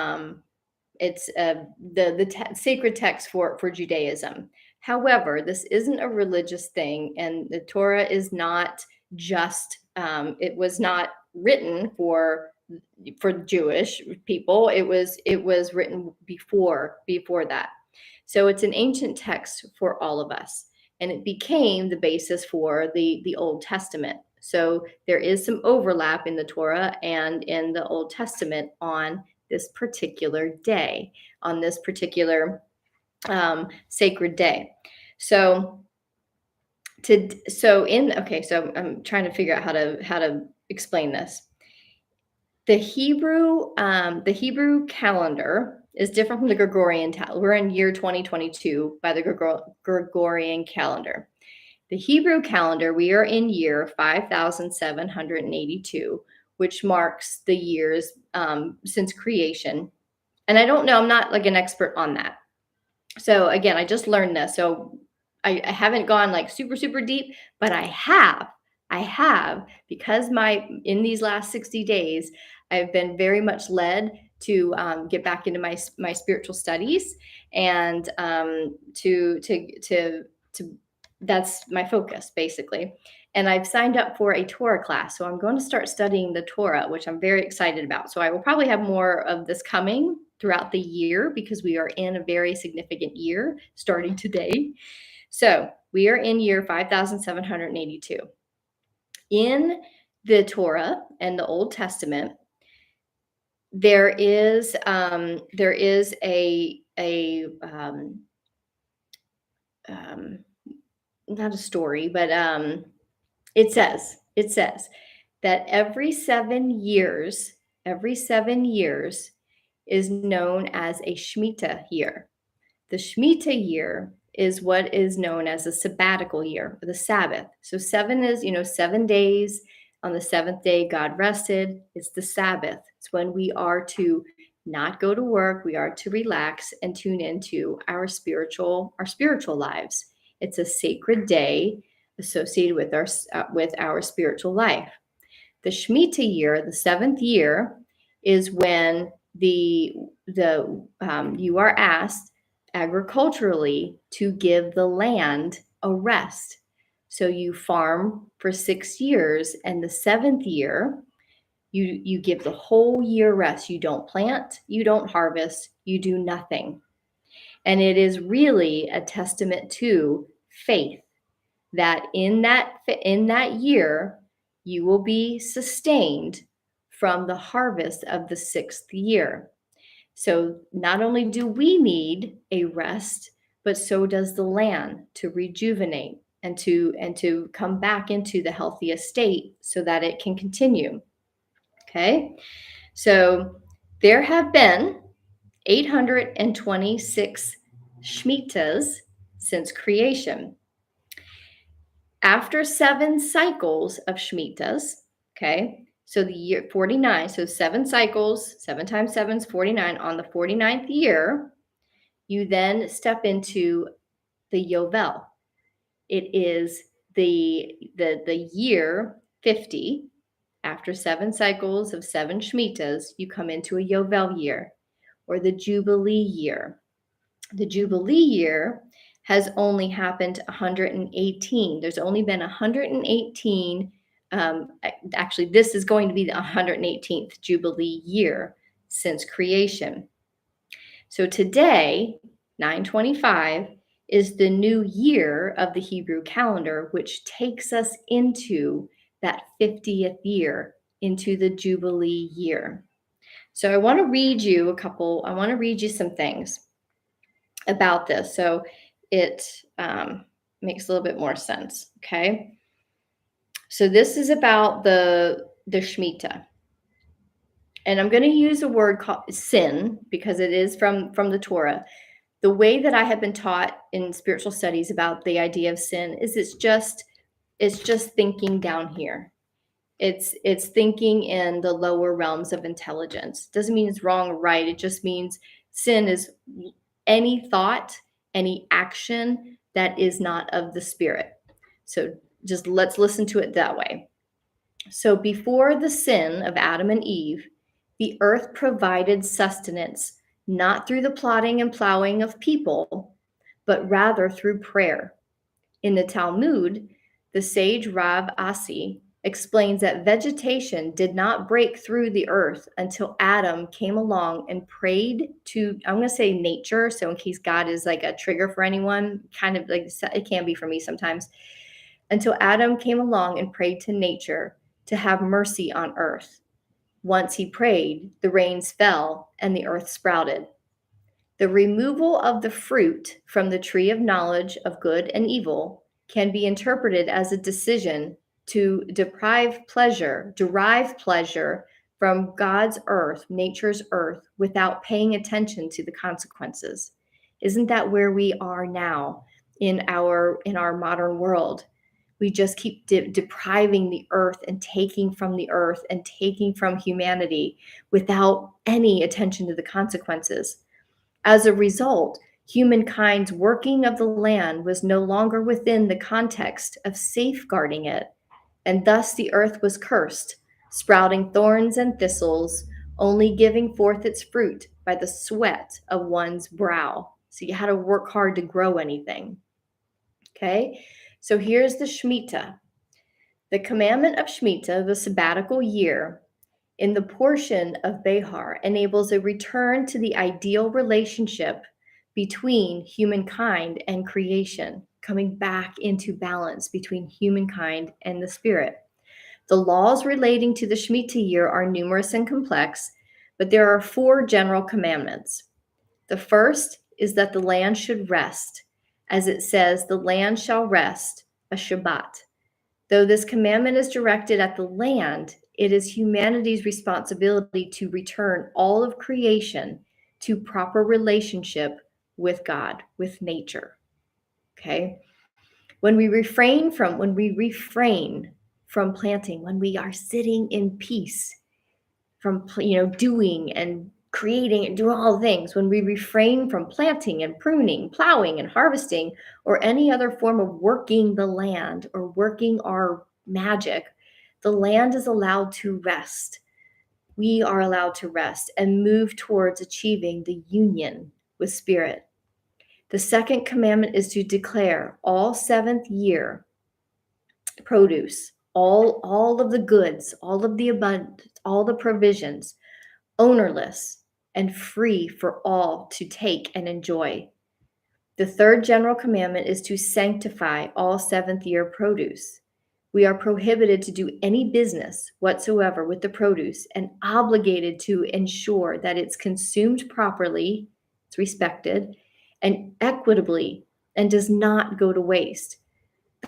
it's the sacred text for Judaism. However, this isn't a religious thing, and the Torah is not just. It was not written for Jewish people. It was written before that. So it's an ancient text for all of us. And it became the basis for the Old Testament. So there is some overlap in the Torah and in the Old Testament on this particular day, on this particular sacred day. So I'm trying to figure out how to explain this. The Hebrew calendar is different from the Gregorian calendar. We're in year 2022 by the Gregorian calendar. The Hebrew calendar, we are in year 5,782, which marks the years since creation. And I don't know, I'm not like an expert on that. So again, I just learned this. So I haven't gone like super, super deep, but I have, because in these last 60 days, I've been very much led to get back into my spiritual studies, and to that's my focus basically. And I've signed up for a Torah class. So I'm going to start studying the Torah, which I'm very excited about. So I will probably have more of this coming throughout the year, because we are in a very significant year starting today. So we are in year 5782. In the Torah and the Old Testament, there is not a story, but it says that every 7 years is known as a Shemitah year. The Shemitah year is what is known as a sabbatical year, or the Sabbath. So 7 is, 7 days. On the seventh day, God rested. It's the Sabbath. It's when we are to not go to work. We are to relax and tune into our spiritual lives. It's a sacred day associated with our spiritual life. The Shemitah year, the 7th year, is when you are asked agriculturally to give the land a rest. So you farm for 6 years, and the 7th year, you give the whole year rest. You don't plant, you don't harvest, you do nothing. And it is really a testament to faith that in that year, you will be sustained from the harvest of the 6th year. So not only do we need a rest, but so does the land to rejuvenate and to come back into the healthiest state so that it can continue. Okay. So there have been 826 Shemitahs since creation. After 7 cycles of Shemitahs, okay, so the year 49, so 7 cycles, 7 times 7 is 49. On the 49th year, you then step into the Yovel. It is the year 50. After 7 cycles of 7 Shemitahs, you come into a Yovel year, or the Jubilee year. The Jubilee year has only happened 118. There's only been 118. Actually, this is going to be the 118th Jubilee year since creation. So today, 9/25, is the new year of the Hebrew calendar, which takes us into that 50th year, into the Jubilee year. So I want to read you some things about this, so it makes a little bit more sense. Okay, so this is about the Shemitah, and I'm going to use a word called sin, because it is from the Torah. The way that I have been taught in spiritual studies about the idea of sin is it's just thinking down here. It's thinking in the lower realms of intelligence. Doesn't mean it's wrong or right. It just means sin is any thought, any action that is not of the spirit. So just let's listen to it that way. So before the sin of Adam and Eve, the earth provided sustenance, not through the plodding and plowing of people, but rather through prayer. In the Talmud, the sage Rav Asi explains that vegetation did not break through the earth until Adam came along and prayed to, I'm going to say nature, so in case God is like a trigger for anyone, kind of like it can be for me sometimes, until Adam came along and prayed to nature to have mercy on earth. Once he prayed, the rains fell and the earth sprouted. The removal of the fruit from the tree of knowledge of good and evil can be interpreted as a decision to derive pleasure from God's earth, nature's earth, without paying attention to the consequences. Isn't that where we are now in our modern world? We just keep depriving the earth and taking from the earth and taking from humanity without any attention to the consequences. As a result, Humankind's working of the land was no longer within the context of safeguarding it, and thus the earth was cursed, sprouting thorns and thistles, only giving forth its fruit by the sweat of one's brow. So you had to work hard to grow anything. Okay, so here's the Shemitah. The commandment of Shemitah, the sabbatical year, in the portion of Behar enables a return to the ideal relationship between humankind and creation, coming back into balance between humankind and the spirit. The laws relating to the Shemitah year are numerous and complex, but there are 4 general commandments. The first is that the land should rest, as it says, the land shall rest, a Shabbat. Though this commandment is directed at the land, it is humanity's responsibility to return all of creation to proper relationship with God, with nature. Okay? When we refrain from planting, when we are sitting in peace from doing and creating and doing all things, when we refrain from planting and pruning, plowing and harvesting, or any other form of working the land or working our magic, the land is allowed to rest. We are allowed to rest and move towards achieving the union with spirit. The second commandment is to declare all 7th year produce, all of the goods, all of the abundance, all the provisions, ownerless and free for all to take and enjoy. The third general commandment is to sanctify all 7th year produce. We are prohibited to do any business whatsoever with the produce and obligated to ensure that it's consumed properly, it's respected, and equitably, and does not go to waste.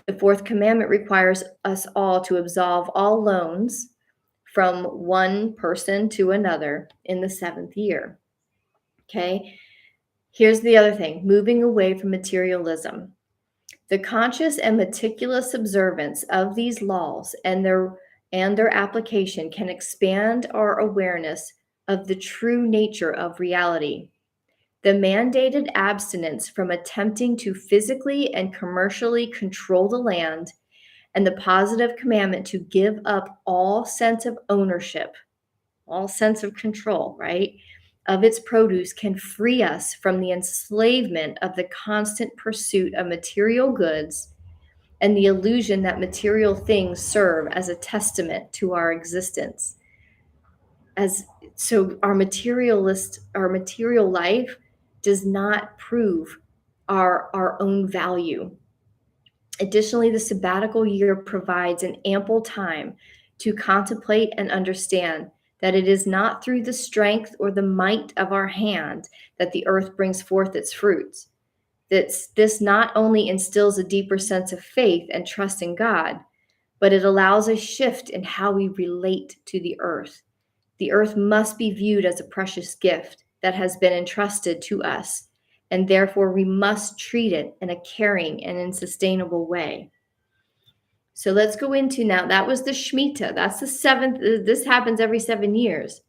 The 4th commandment requires us all to absolve all loans from one person to another in the 7th year. Okay, here's the other thing, moving away from materialism. The conscious and meticulous observance of these laws and their application can expand our awareness of the true nature of reality. The mandated abstinence from attempting to physically and commercially control the land, and the positive commandment to give up all sense of ownership, all sense of control, right, of its produce can free us from the enslavement of the constant pursuit of material goods and the illusion that material things serve as a testament to our existence. So our material life does not prove our own value. Additionally, the sabbatical year provides an ample time to contemplate and understand that it is not through the strength or the might of our hand that the earth brings forth its fruits. This not only instills a deeper sense of faith and trust in God, but it allows a shift in how we relate to the earth. The earth must be viewed as a precious gift that has been entrusted to us, and therefore we must treat it in a caring and in sustainable way. So let's go into now, that was the Shemitah. That's the 7th. This happens every 7 years.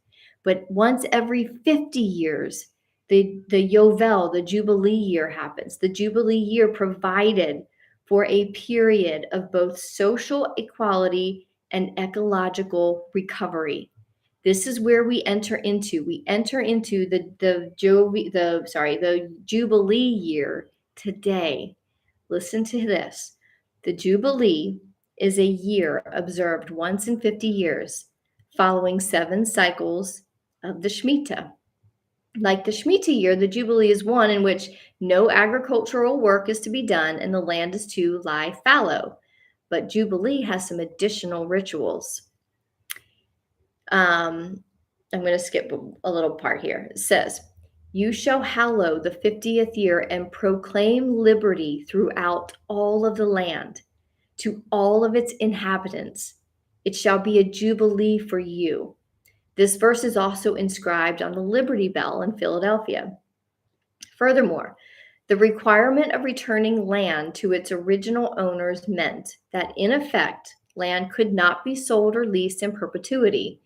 But once every 50 years, the Yovel, the Jubilee year happens. The Jubilee year provided for a period of both social equality and ecological recovery. This is where we enter into. We enter into the Jubilee year today. Listen to this. The Jubilee is a year observed once in 50 years, following 7 cycles of the Shemitah. Like the Shemitah year, the Jubilee is one in which no agricultural work is to be done and the land is to lie fallow. But Jubilee has some additional rituals. I'm going to skip a little part here. It says, "You shall hallow the 50th year and proclaim liberty throughout all of the land, to all of its inhabitants. It shall be a jubilee for you." This verse is also inscribed on the Liberty Bell in Philadelphia. Furthermore, the requirement of returning land to its original owners meant that, in effect, land could not be sold or leased in perpetuity.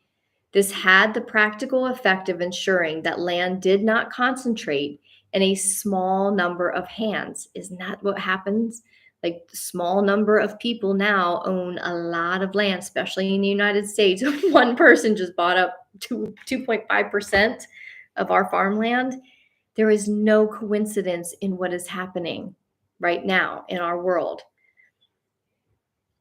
This had the practical effect of ensuring that land did not concentrate and a small number of hands. Isn't that what happens? Like, the small number of people now own a lot of land, especially in the United States. One person just bought up 2.5% of our farmland. There is no coincidence in what is happening right now in our world.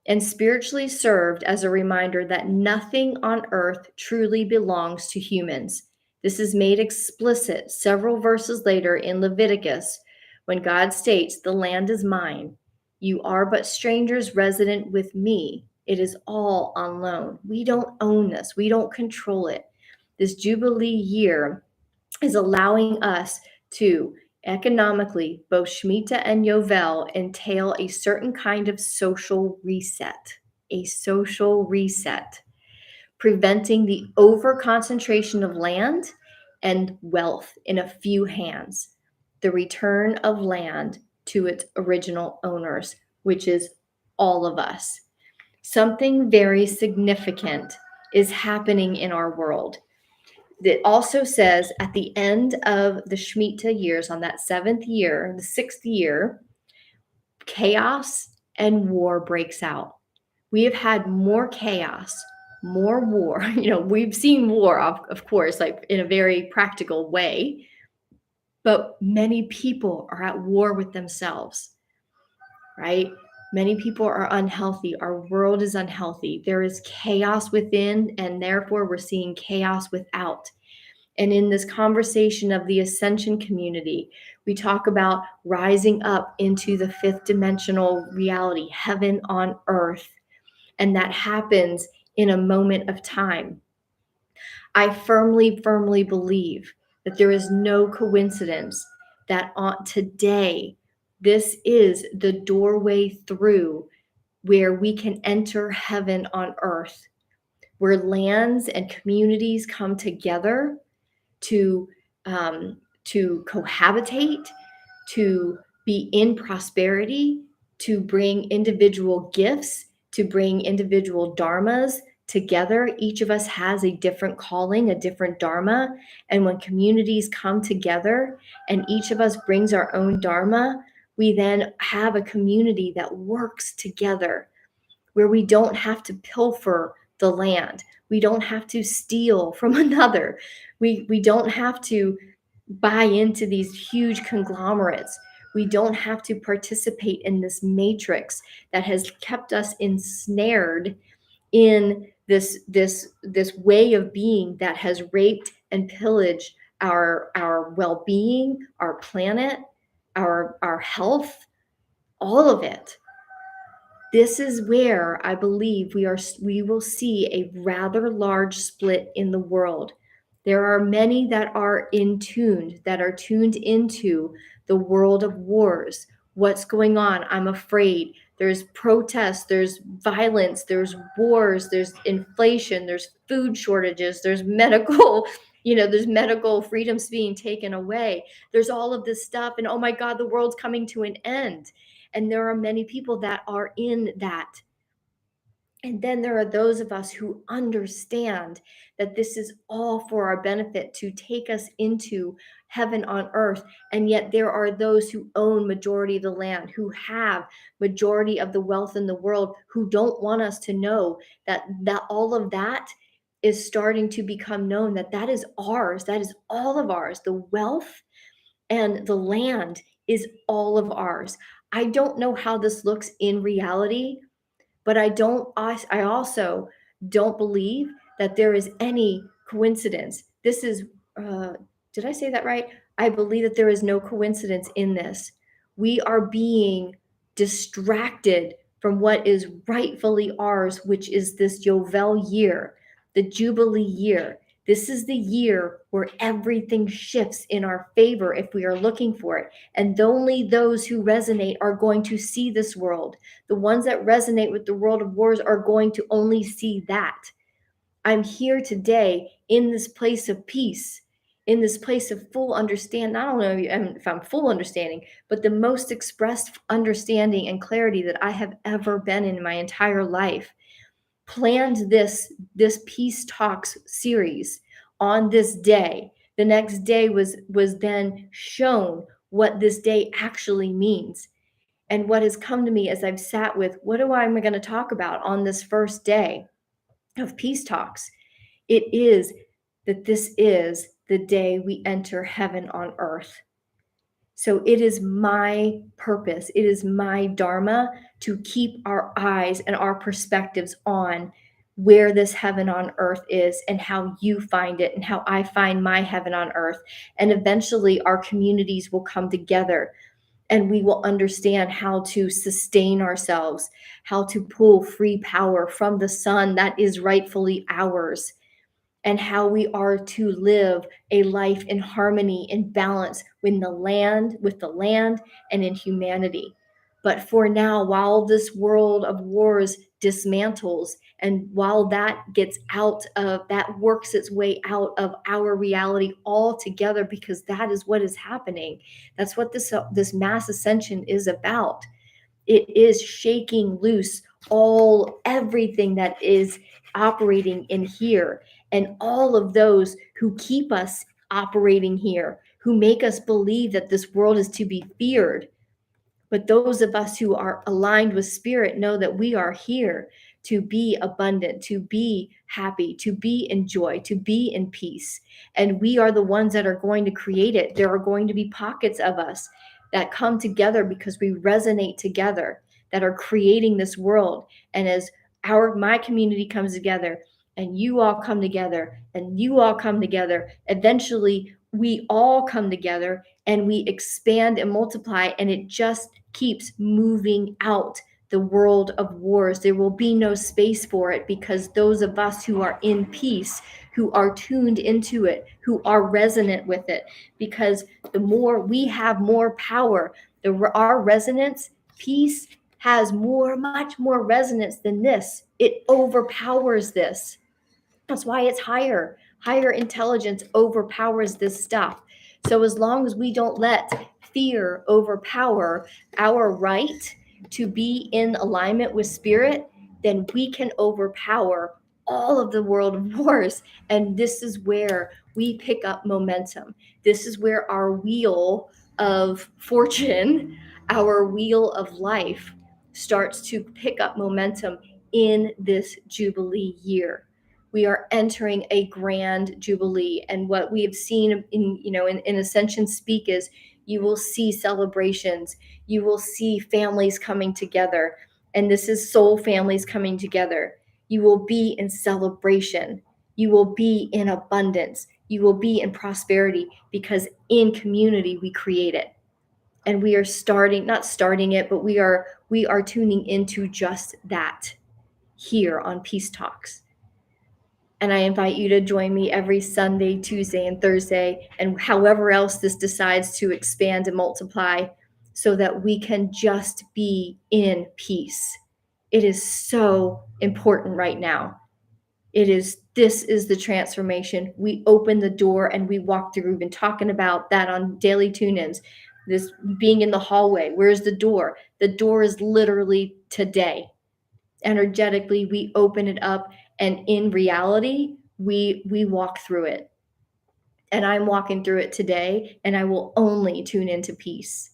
And spiritually served as a reminder that nothing on earth truly belongs to humans. This is made explicit several verses later in Leviticus when God states, "The land is mine. You are but strangers resident with me. It is all on loan." We don't own this. We don't control it. This Jubilee year is allowing us to economically, both Shemitah and Yovel entail a certain kind of social reset, preventing the over concentration of land and wealth in a few hands, the return of land to its original owners, which is all of us. Something very significant is happening in our world. It also says at the end of the Shemitah years, on that 7th year, the 6th year, chaos and war breaks out. We have had more chaos, more war. We've seen war, of course, like in a very practical way, but many people are at war with themselves, right? Many people are unhealthy. Our world is unhealthy. There is chaos within, and therefore we're seeing chaos without. And in this conversation of the ascension community, we talk about rising up into the 5th dimensional reality, heaven on earth. And that happens in a moment of time. I firmly, firmly believe that there is no coincidence that on today, this is the doorway through where we can enter heaven on earth, where lands and communities come together to cohabitate, to be in prosperity, to bring individual gifts, to bring individual dharmas together. Each of us has a different calling, a different dharma. And when communities come together and each of us brings our own dharma, we then have a community that works together, where we don't have to pilfer the land. We don't have to steal from another. We don't have to buy into these huge conglomerates. We don't have to participate in this matrix that has kept us ensnared in this way of being that has raped and pillaged our well-being, our planet, our health, all of it. This is where I believe we will see a rather large split in the world. There are many that are tuned into the world of wars. What's going on? I'm afraid. There's protests, there's violence, there's wars, there's inflation, there's food shortages, there's medical, there's medical freedoms being taken away. There's all of this stuff, and oh my God, the world's coming to an end. And there are many people that are in that. And then there are those of us who understand that this is all for our benefit, to take us into heaven on earth. And yet there are those who own majority of the land, who have majority of the wealth in the world, who don't want us to know that all of that is starting to become known, that is ours. That is all of ours. The wealth and the land is all of ours. I don't know how this looks in reality, but I also don't believe that there is any coincidence. This is, did I say that right? I believe that there is no coincidence in this. We are being distracted from what is rightfully ours, which is this Yovel year, the Jubilee year. This is the year where everything shifts in our favor if we are looking for it. And only those who resonate are going to see this world. The ones that resonate with the world of wars are going to only see that. I'm here today in this place of peace, in this place of full understanding. I don't know if I'm full understanding, but the most expressed understanding and clarity that I have ever been in my entire life. Planned this Peace Talks series on this day The next day was then shown what this day actually means. And what has come to me as I've sat with, what am I going to talk about on this first day of Peace Talks? It is that this is the day we enter heaven on earth. So it is my purpose, it is my dharma to keep our eyes and our perspectives on where this heaven on earth is and how you find it and how I find my heaven on earth. And eventually our communities will come together and we will understand how to sustain ourselves, how to pull free power from the sun that is rightfully ours, and how we are to live a life in harmony and balance with the land and in humanity. But for now, while this world of wars dismantles and while that works its way out of our reality altogether, because that is what is happening. That's what this mass ascension is about. It is shaking loose everything that is operating in here, and all of those who keep us operating here, who make us believe that this world is to be feared. But those of us who are aligned with spirit know that we are here to be abundant, to be happy, to be in joy, to be in peace. And we are the ones that are going to create it. There are going to be pockets of us that come together because we resonate together, that are creating this world. And as my community comes together, and you all come together, and you all come together, eventually we all come together and we expand and multiply, and it just keeps moving out the world of wars. There will be no space for it, because those of us who are in peace, who are tuned into it, who are resonant with it, because the more we have more power, our resonance, peace has much more resonance than this. It overpowers this. That's why it's higher intelligence overpowers this stuff. So as long as we don't let fear overpower our right to be in alignment with spirit, then we can overpower all of the world of wars. And this is where we pick up momentum. This is where our wheel of fortune, our wheel of life, starts to pick up momentum in this Jubilee year. We are entering a grand jubilee, and what we have seen in Ascension Speak is you will see celebrations, you will see families coming together, and this is soul families coming together. You will be in celebration, you will be in abundance, you will be in prosperity, because in community we create it. And we are not starting it, but we are tuning into just that here on Peace Talks. And I invite you to join me every Sunday, Tuesday, and Thursday, and however else this decides to expand and multiply, so that we can just be in peace. It is so important right now. This is the transformation. We open the door and we walk through. We've been talking about that on daily tune-ins. This being in the hallway. Where's the door? The door is literally today. Energetically, we open it up, and in reality, we walk through it. And I'm walking through it today, and I will only tune into peace.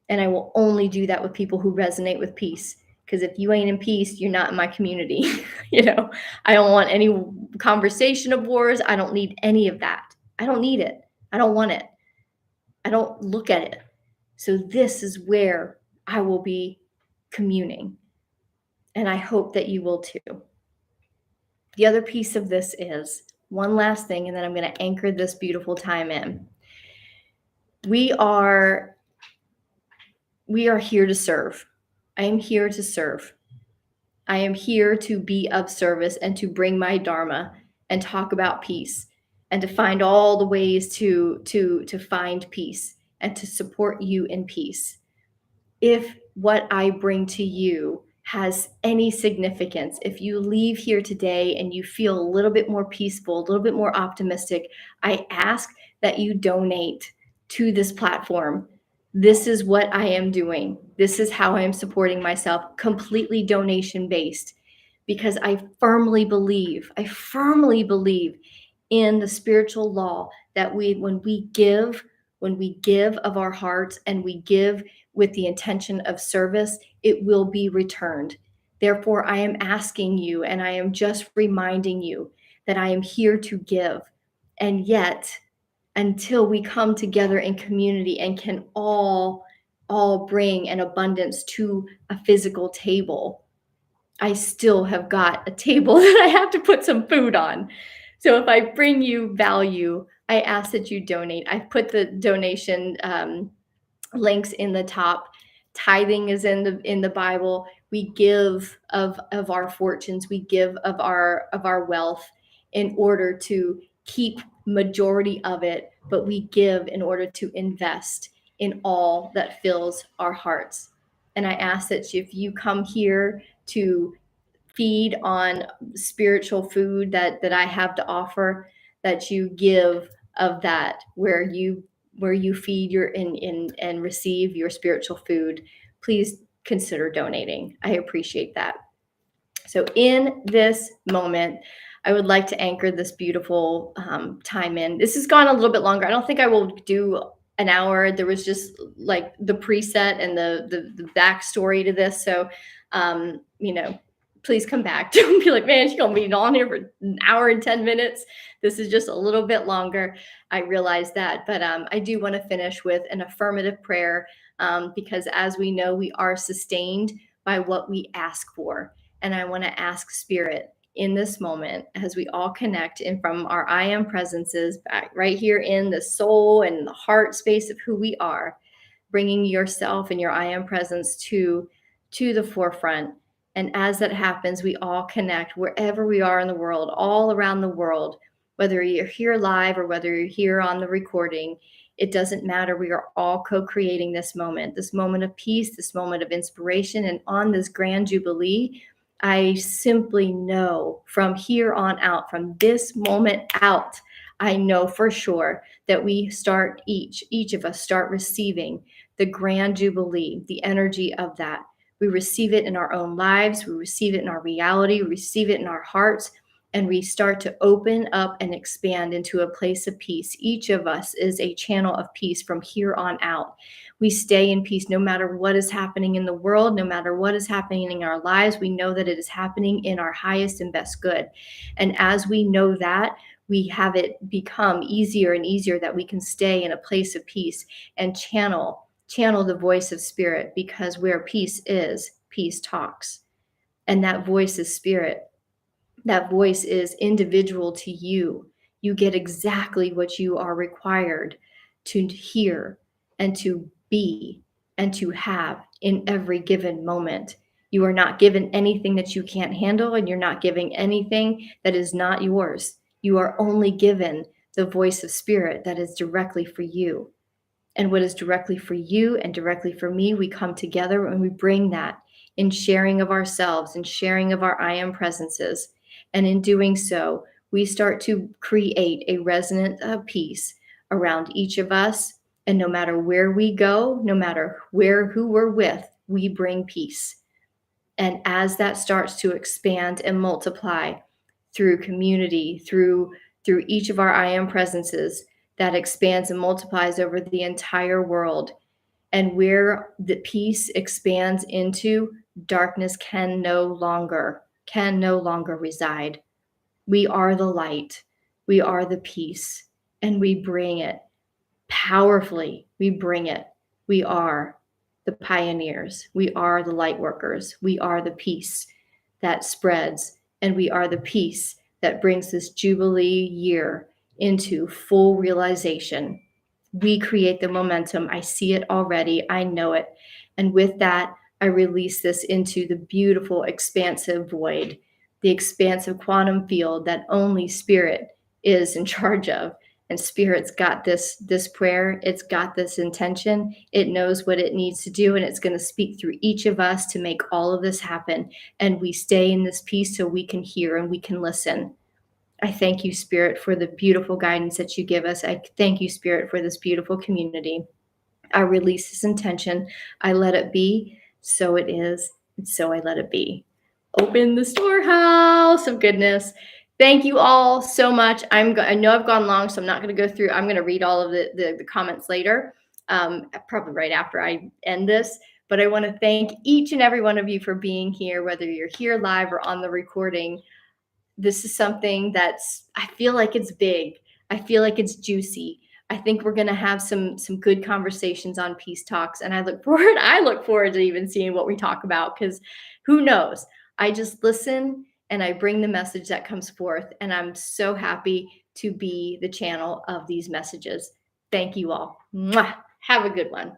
And I will only do that with people who resonate with peace. Because if you ain't in peace, you're not in my community. I don't want any conversation of wars. I don't need any of that. I don't need it. I don't want it. I don't look at it. So this is where I will be communing. And I hope that you will too. The other piece of this is one last thing, and then I'm going to anchor this beautiful time in. We are here to serve. I am here to serve. I am here to be of service and to bring my dharma and talk about peace, and to find all the ways to find peace and to support you in peace. If what I bring to you has any significance, if you leave here today and you feel a little bit more peaceful, a little bit more optimistic, I ask that you donate to this platform. This is what I am doing. This is how I am supporting myself, completely donation based, because I firmly believe in the spiritual law that when we give of our hearts and we give with the intention of service, it will be returned. Therefore, I am asking you and I am just reminding you that I am here to give. And yet, until we come together in community and can all bring an abundance to a physical table, I still have got a table that I have to put some food on. So if I bring you value, I ask that you donate. I've put the donation links in the top. Tithing is in the Bible. We give of our fortunes. We give of our wealth in order to keep majority of it, but we give in order to invest in all that fills our hearts. And I ask that if you come here to feed on spiritual food that I have to offer, that you give of that where you feed your and receive your spiritual food. Please consider donating. I appreciate that. So in this moment, I would like to anchor this beautiful time in. This has gone a little bit longer. I don't think I will do an hour. There was just like the preset and the backstory to this. So, please come back. Don't be like, man, she's going to be on here for an hour and 10 minutes. This is just a little bit longer. I realize that. But I do want to finish with an affirmative prayer because as we know, we are sustained by what we ask for. And I want to ask Spirit in this moment as we all connect in from our I am presences back right here in the soul and the heart space of who we are, bringing yourself and your I am presence to the forefront. And as that happens, we all connect wherever we are in the world, all around the world, whether you're here live or whether you're here on the recording. It doesn't matter. We are all co-creating this moment of peace, this moment of inspiration. And on this grand Jubilee, I simply know from here on out, from this moment out, I know for sure that we start each of us start receiving the grand Jubilee, the energy of that. We receive it in our own lives. We receive it in our reality. We receive it in our hearts. And we start to open up and expand into a place of peace. Each of us is a channel of peace from here on out. We stay in peace no matter what is happening in the world, no matter what is happening in our lives. We know that it is happening in our highest and best good. And as we know that, we have it become easier and easier that we can stay in a place of peace and channel the voice of Spirit, because where peace is, peace talks. And that voice is Spirit. That voice is individual to you. You get exactly what you are required to hear and to be and to have in every given moment. You are not given anything that you can't handle, and you're not giving anything that is not yours. You are only given the voice of Spirit that is directly for you. And what is directly for you and directly for me, we come together and we bring that in sharing of ourselves and sharing of our I am presences. And in doing so, we start to create a resonance of peace around each of us. And no matter where we go, no matter who we're with, we bring peace. And as that starts to expand and multiply through community, through each of our I am presences, that expands and multiplies over the entire world. And where the peace expands into, darkness can no longer reside. We are the light. We are the peace. And we bring it powerfully. We bring it. We are the pioneers. We are the light workers. We are the peace that spreads. And we are the peace that brings this Jubilee year into full realization. We create the momentum. I see it already. I know it. And with that, I release this into the beautiful, expansive void, the expansive quantum field that only Spirit is in charge of. And Spirit's got this prayer. It's got this intention. It knows what it needs to do, and it's going to speak through each of us to make all of this happen. And we stay in this peace so we can hear and we can listen. I thank you, Spirit, for the beautiful guidance that you give us. I thank you, Spirit, for this beautiful community. I release this intention. I let it be. So it is. And so I let it be. Open the storehouse of goodness. Thank you all so much. I know I've gone long, so I'm not going to go through. I'm going to read all of the comments later, probably right after I end this. But I want to thank each and every one of you for being here, whether you're here live or on the recording. This is something that's, I feel like it's big. I feel like it's juicy. I think we're going to have some good conversations on peace talks, and I look forward to even seeing what we talk about, because who knows? I just listen and I bring the message that comes forth, and I'm so happy to be the channel of these messages. Thank you all. Mwah. Have a good one.